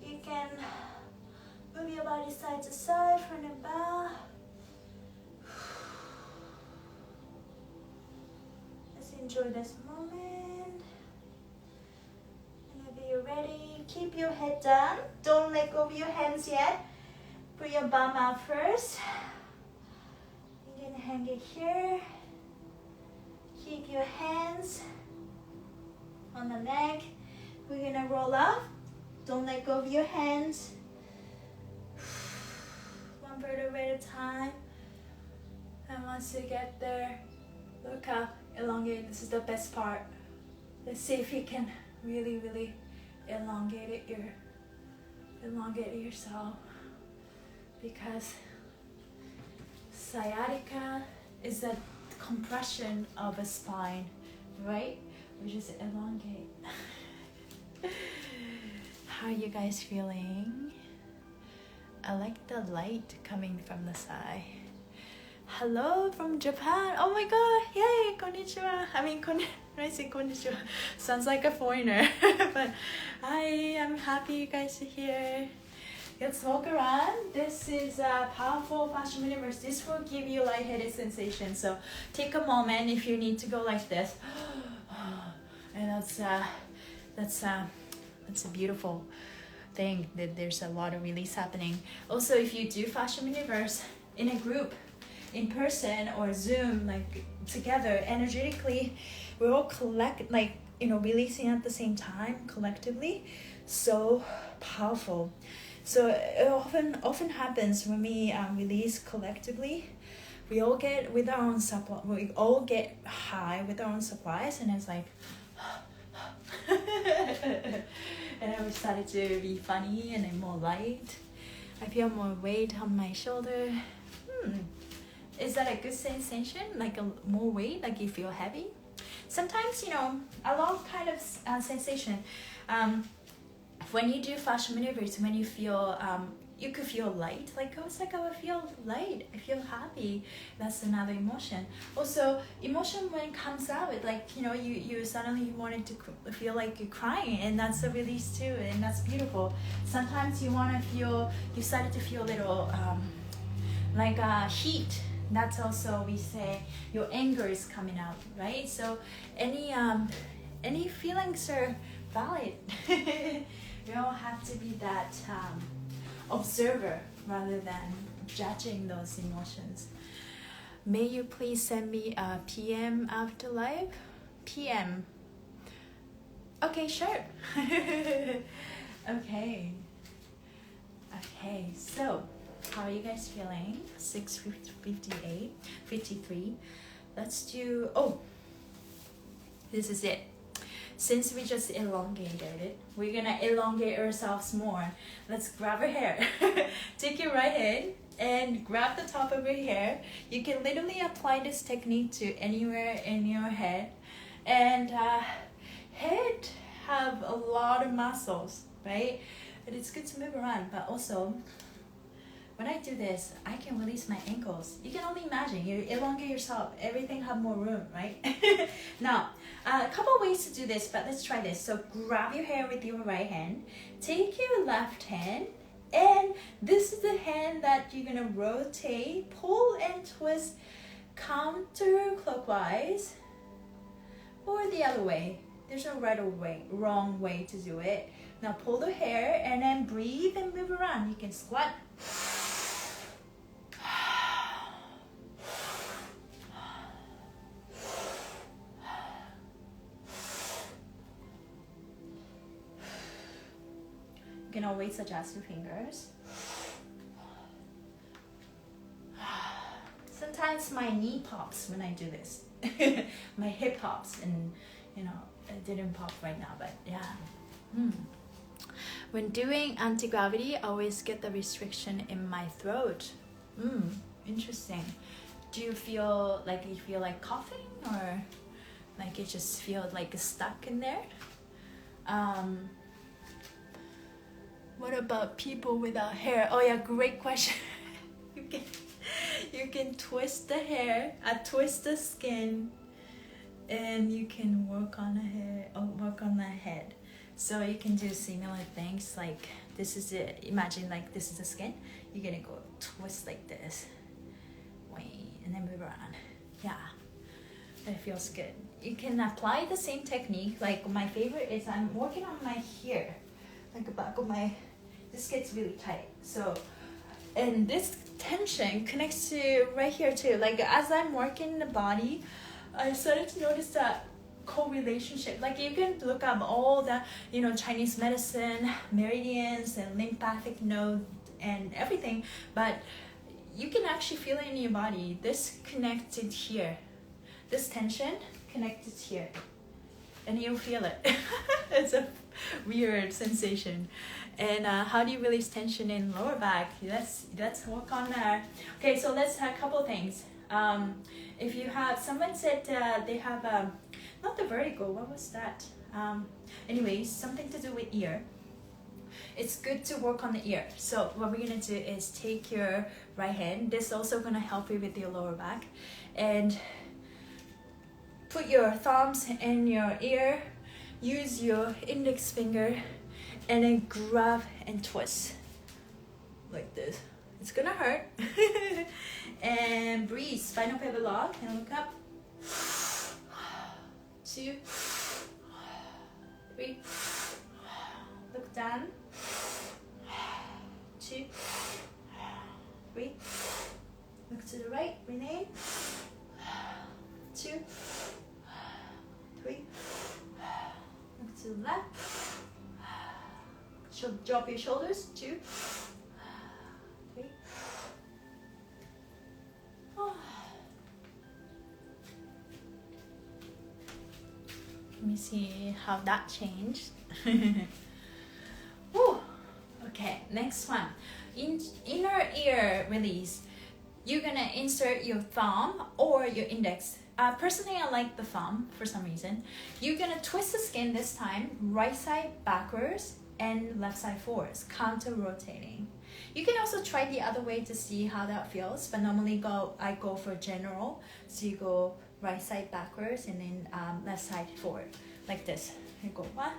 You can move your body side to side, front and back. Let's enjoy this moment. Whenever you're ready, keep your head down. Don't let go of your hands yet. Put your bum out first. You can hang it here. Keep your hands on the neck. We're gonna roll up. Don't let go of your hands. One vertebrae at a time. And once you get there, look up, elongate. This is the best part. Let's see if you can really, really elongate yourself. Because sciatica is the compression of a spine, right? We just elongate. How are you guys feeling? I like the light coming from the side. Hello from Japan. Oh my god. Yay. Konnichiwa. I mean, when I say konnichiwa, sounds like a foreigner. But I am happy you guys are here. Let's walk around. This is a powerful fascia maneuvers. This will give you lightheaded sensation. So take a moment if you need to go like this. And that's a beautiful thing that there's a lot of release happening. Also, if you do fascia maneuvers in a group, in person or Zoom, like together, energetically, we're all releasing at the same time collectively. So powerful. So it often happens when we release collectively. We all get with our own supply. We all get high with our own supplies, and it's like. And then we started to be funny and then more light. I feel more weight on my shoulder. Is that a good sensation? Like more weight, like you feel heavy? Sometimes, a lot kind of sensation. When you do fascia maneuvers, when you feel, you could feel light. Like, oh, it's like I would feel light. I feel happy. That's another emotion. Also, emotion when it comes out, like, you suddenly wanted to feel like you're crying, and that's a release too, and that's beautiful. Sometimes you started to feel a little, heat. That's also, we say, your anger is coming out, right? So any feelings are valid. We all have to be that observer rather than judging those emotions. May you please send me a PM after live? PM. Okay, sure. Okay, so how are you guys feeling? 6:58, 53. Let's do, this is it. Since we just elongated it, we're gonna elongate ourselves more. Let's grab our hair. Take your right hand and grab the top of your hair. You can literally apply this technique to anywhere in your head. And head have a lot of muscles, right? But it's good to move around. But also, when I do this, I can release my ankles. You can only imagine, you elongate yourself, everything have more room, right? Now, a couple ways to do this, but let's try this. So grab your hair with your right hand, take your left hand, and this is the hand that you're gonna rotate, pull and twist counterclockwise, or the other way. There's no right or wrong way to do it. Now pull the hair and then breathe and move around. You can squat, always adjust your fingers. Sometimes my knee pops when I do this. My hip pops, and you know, it didn't pop right now, but yeah. When doing anti-gravity, I always get the restriction in my throat. Interesting. Do you feel like coughing, or like it just feels like stuck in there? What about people without hair? Oh yeah, great question. you can twist the hair, twist the skin, and you can work on the head. So you can do similar things, like this is it. Imagine like this is the skin. You're gonna go twist like this, and then move around. Yeah, that feels good. You can apply the same technique. Like my favorite is I'm working on my hair, like the back of my. This gets really tight. So, and this tension connects to right here too. Like as I'm working the body, I started to notice that co-relationship. Like you can look up all the Chinese medicine, meridians and lymphatic node and everything, but you can actually feel it in your body. This connected here, this tension connected here, and you'll feel it. It's a weird sensation. And how do you release tension in lower back? Let's work on that. Okay, so let's have a couple things. If you have, someone said they have not the vertigo, what was that? Anyways, something to do with ear. It's good to work on the ear. So what we're gonna do is take your right hand. This is also gonna help you with your lower back, and put your thumbs in your ear. Use your index finger, and then grab and twist like this. It's gonna hurt. And breathe. Spinal pivot lock, and look up. 2, 3. Look down. 2, 3. Look to the right. Breathe in. 2, 3. Look to the left. Drop your shoulders. 2, 3. Let me see how that changed. Woo. Okay, next one. Inner ear release. You're gonna insert your thumb or your index. Personally, I like the thumb for some reason. You're gonna twist the skin this time, right side backwards and left side forwards, counter rotating. You can also try the other way to see how that feels, but normally I go for general. So you go right side backwards and then left side forward, like this. You go one,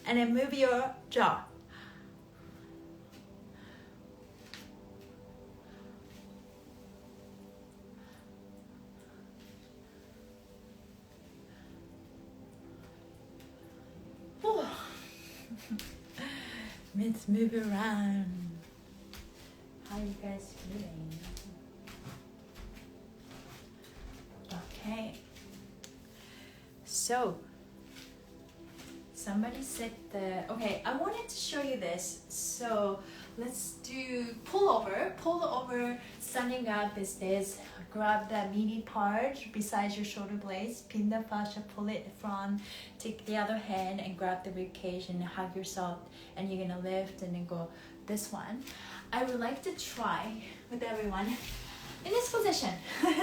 and then move your jaw. Let's move around. How are you guys feeling? Okay. So, somebody said okay, I wanted to show you this. So, let's do pull over, standing up is this. Grab the meaty part besides your shoulder blades, pin the fascia, pull it from, take the other hand and grab the rib cage and hug yourself, and you're gonna lift and then go this one. I would like to try with everyone in this position.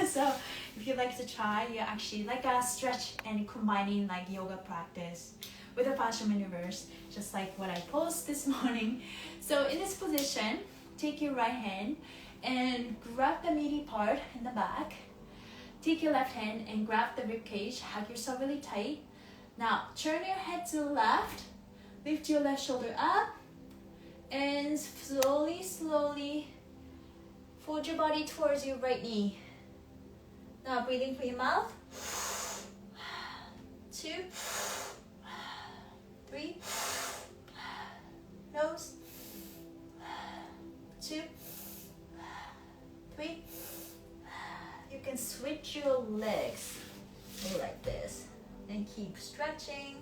So if you'd like to try, you actually like a stretch and combining like yoga practice with the fascial maneuvers, just like what I posted this morning. So in this position, take your right hand and grab the meaty part in the back. Take your left hand and grab the rib cage, hug yourself really tight. Now turn your head to the left, lift your left shoulder up, and slowly fold your body towards your right knee. Now breathing through your mouth. 2, 3, nose. 2, 3. You can switch your legs like this and keep stretching.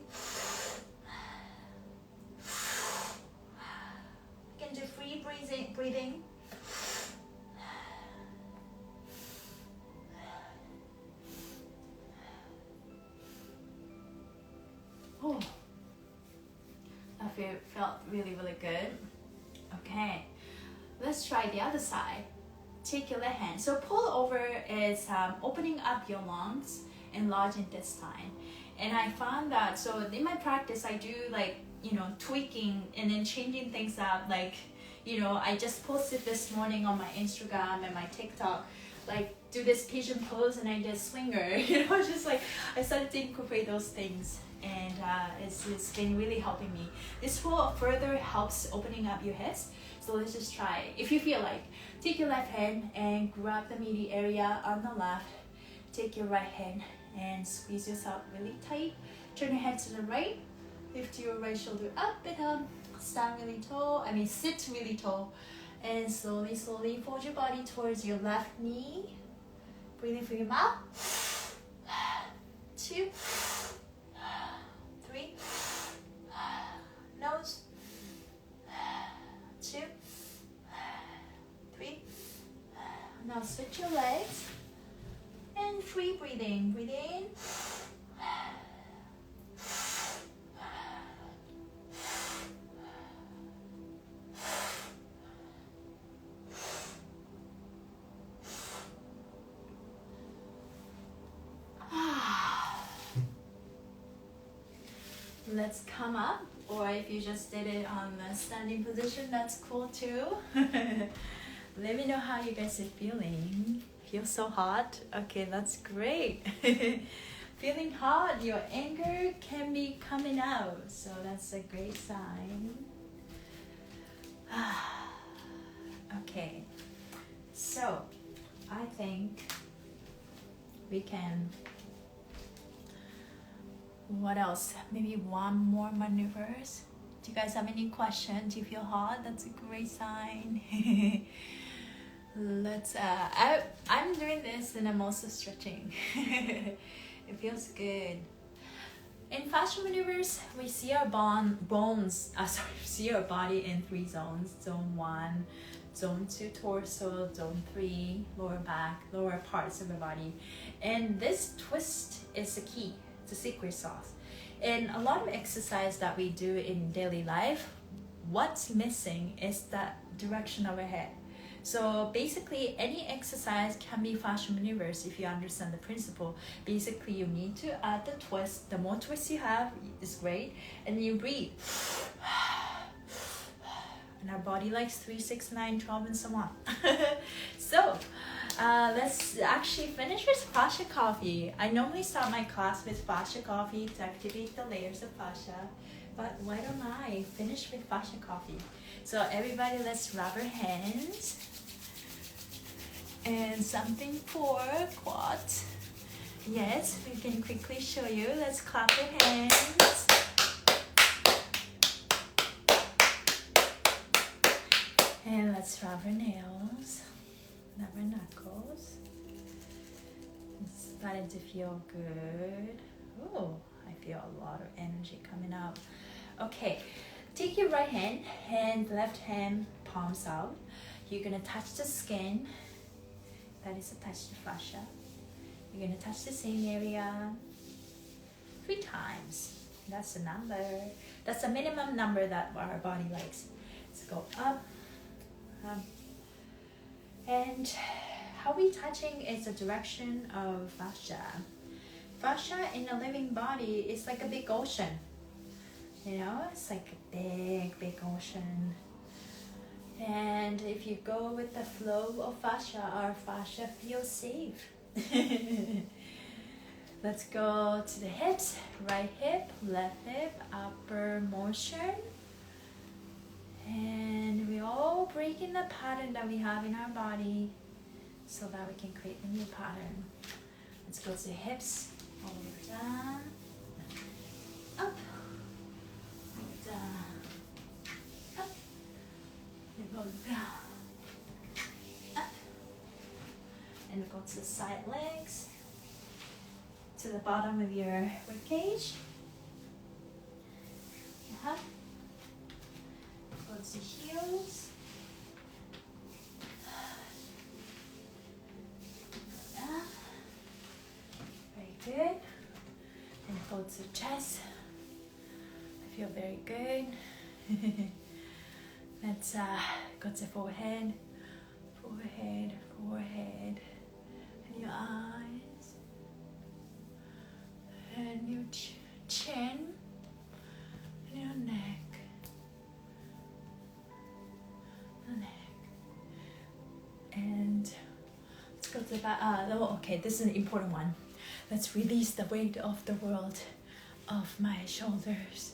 breathing. Oh, that felt really, really good. Okay, let's try the other side. Take your left hand. So pull over is opening up your lungs and large intestine. And I found that, so in my practice, I do like, tweaking and then changing things up. Like, I just posted this morning on my Instagram and my TikTok, like do this pigeon pose and I did swinger, just like I started to incorporate those things. And it's been really helping me. This will further helps opening up your hips. So let's just try. If you feel like, take your left hand and grab the meaty area on the left. Take your right hand and squeeze yourself really tight. Turn your head to the right. Lift your right shoulder up and stand really tall. Sit really tall. And slowly fold your body towards your left knee. Breathing through your mouth. 2, 3. Nose. 2, 3. Now switch your legs. And 3, breathing. Breathe in. Let's come up, or if you just did it on the standing position, that's cool too. Let me know how you guys are feeling. Feel so hot? Okay, that's great. Feeling hot, your anger can be coming out, so that's a great sign. Okay, so I think we can, what else? Maybe one more maneuvers. Do you guys have any questions? Do you feel hot? That's a great sign. Let's I'm doing this and I'm also stretching. It feels good. In fascial maneuvers, we see our see our body in 3 zones. Zone 1, Zone 2, torso, Zone 3, lower back, lower parts of the body. And this twist is the key, it's a secret sauce. In a lot of exercise that we do in daily life, what's missing is that direction of our head. So basically, any exercise can be fascial maneuvers if you understand the principle. Basically, you need to add the twist. The more twists you have is great. And you breathe. And our body likes 3, 6, 9, 12, and so on. So let's actually finish with fascia coffee. I normally start my class with fascia coffee to activate the layers of fascia. But why don't I finish with fascia coffee? So everybody, let's rub our hands. And something for quads. Yes, we can quickly show you. Let's clap our hands. And let's rub our nails, rub our knuckles. It's starting to feel good. Oh, I feel a lot of energy coming out. Okay, take your right hand and left hand palms out. You're gonna touch the skin. That is a touch the fascia. You're gonna touch the same area 3 times. That's the number. That's the minimum number that our body likes. Let's go up. And how we touching is the direction of fascia. Fascia in a living body is like a big ocean. It's like a big ocean. And if you go with the flow of fascia, our fascia feels safe. Let's go to the hips. Right hip, left hip, upper motion. And we're all breaking the pattern that we have in our body so that we can create a new pattern. Let's go to the hips, all the way down, up, down, up, we go down, up, and we go to the side legs, to the bottom of your ribcage. Go to the heels, to the chest. I feel very good. Let's go to forehead, forehead, forehead, and your eyes, and your chin, and your neck, and let's go to the back. Okay, this is an important one. Let's release the weight of the world off my shoulders.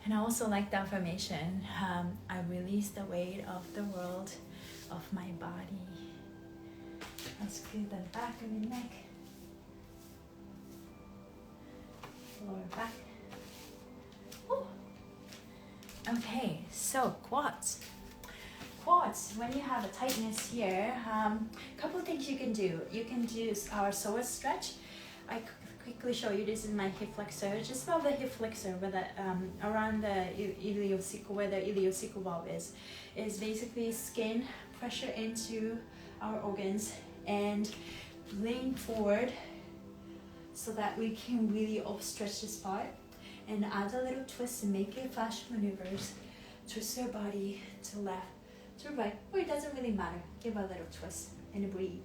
And I also like the affirmation, I release the weight of the world of my body. Let's feel the back of your neck, lower back. Ooh. Okay, so quads. Quads, when you have a tightness here, couple of things you can do. You can do our psoas stretch. I quickly show you. This is my hip flexor. Just above the hip flexor, where the around the iliocecal, where the iliocecal valve is basically skin pressure into our organs and lean forward so that we can really stretch this part, and add a little twist and make it fascial maneuvers. Twist your body to left, to right, or it doesn't really matter. Give a little twist and breathe.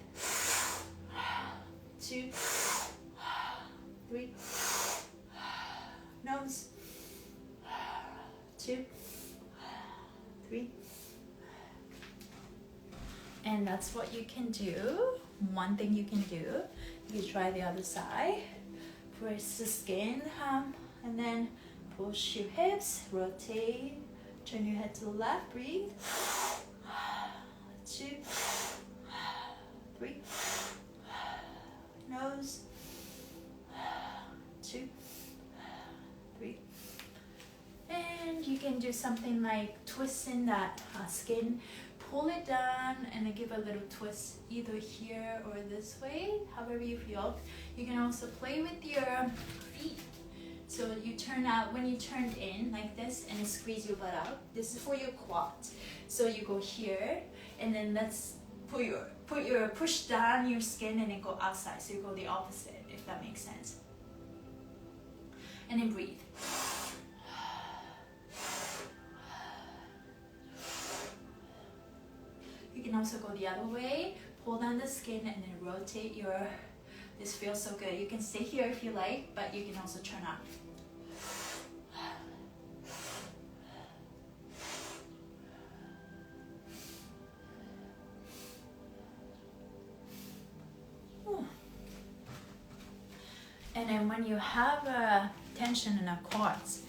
2, 3, nose, 2, 3, and that's what you can do. One thing you can do, you try the other side. Press the skin, and then push your hips, rotate, turn your head to the left, breathe. 2, 3, nose, 2, 3, and you can do something like twisting that skin, pull it down and then give a little twist either here or this way, however you feel. You can also play with your feet. So you turn out, when you turn in like this and squeeze your butt out, this is for your quads. So you go here and then let's push down your skin and then go outside. So you go the opposite, if that makes sense. And then breathe. You can also go the other way, pull down the skin and then rotate your, this feels so good. You can stay here if you like, but you can also turn out. And then when you have a tension in the quads,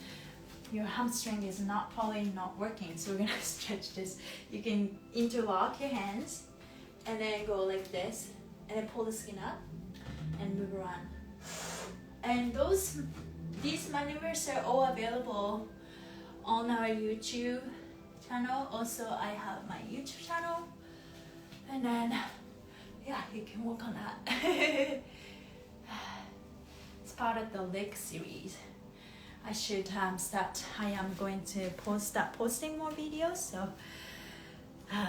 your hamstring is probably not working, so we're gonna stretch this. You can interlock your hands and then go like this and then pull the skin up and move around. And these maneuvers are all available on our YouTube channel. Also, I have my YouTube channel, and then yeah, you can work on that. It's part of the leg series. I should start. I am going to start posting more videos. So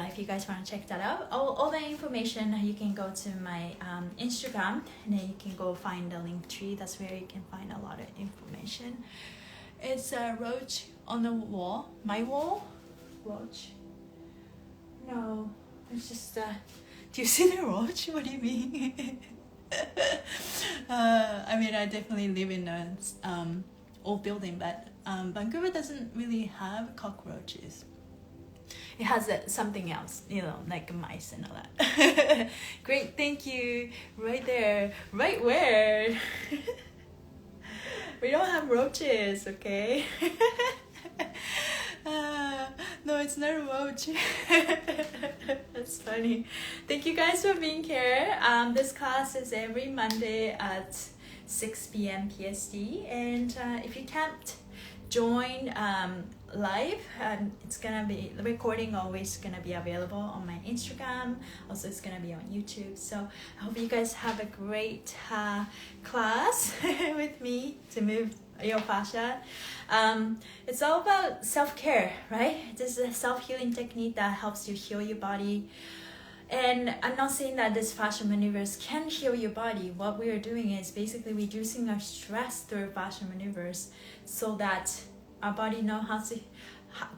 if you guys want to check that out, all the information, you can go to my Instagram, and then you can go find the link tree. That's where you can find a lot of information. It's a roach on the wall. My wall? Roach? No, it's just do you see the roach? What do you mean? I mean, I definitely live in a old building, but Vancouver doesn't really have cockroaches. It has something else, like mice and all that. Great, thank you. Right there. Right where? We don't have roaches, okay? No, it's not a roach. That's funny. Thank you guys for being here. This class is every Monday at 6 p.m. PST, and if you can't join live, it's gonna be, the recording always gonna be available on my Instagram. Also, it's gonna be on YouTube. So I hope you guys have a great class with me to move your fascia. It's all about self-care, right? This is a self-healing technique that helps you heal your body And I'm not saying that this fascial maneuvers can heal your body. What we are doing is basically reducing our stress through fascial maneuvers so that our body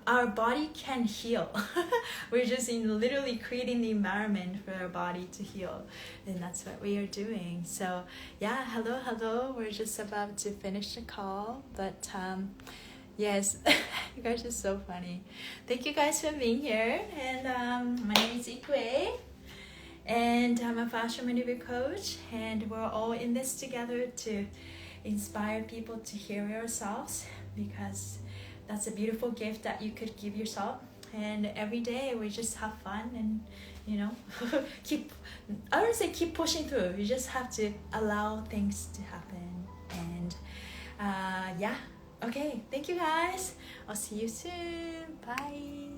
our body can heal. We're just literally creating the environment for our body to heal, and that's what we are doing. So yeah, hello, we're just about to finish the call, but yes, you guys are so funny. Thank you guys for being here, and my name is Ikue, and I'm a fascial maneuver coach, and we're all in this together to inspire people to heal yourselves, because that's a beautiful gift that you could give yourself. And every day we just have fun and, you know, I don't say keep pushing through. You just have to allow things to happen. And yeah, okay, thank you guys. I'll see you soon. Bye.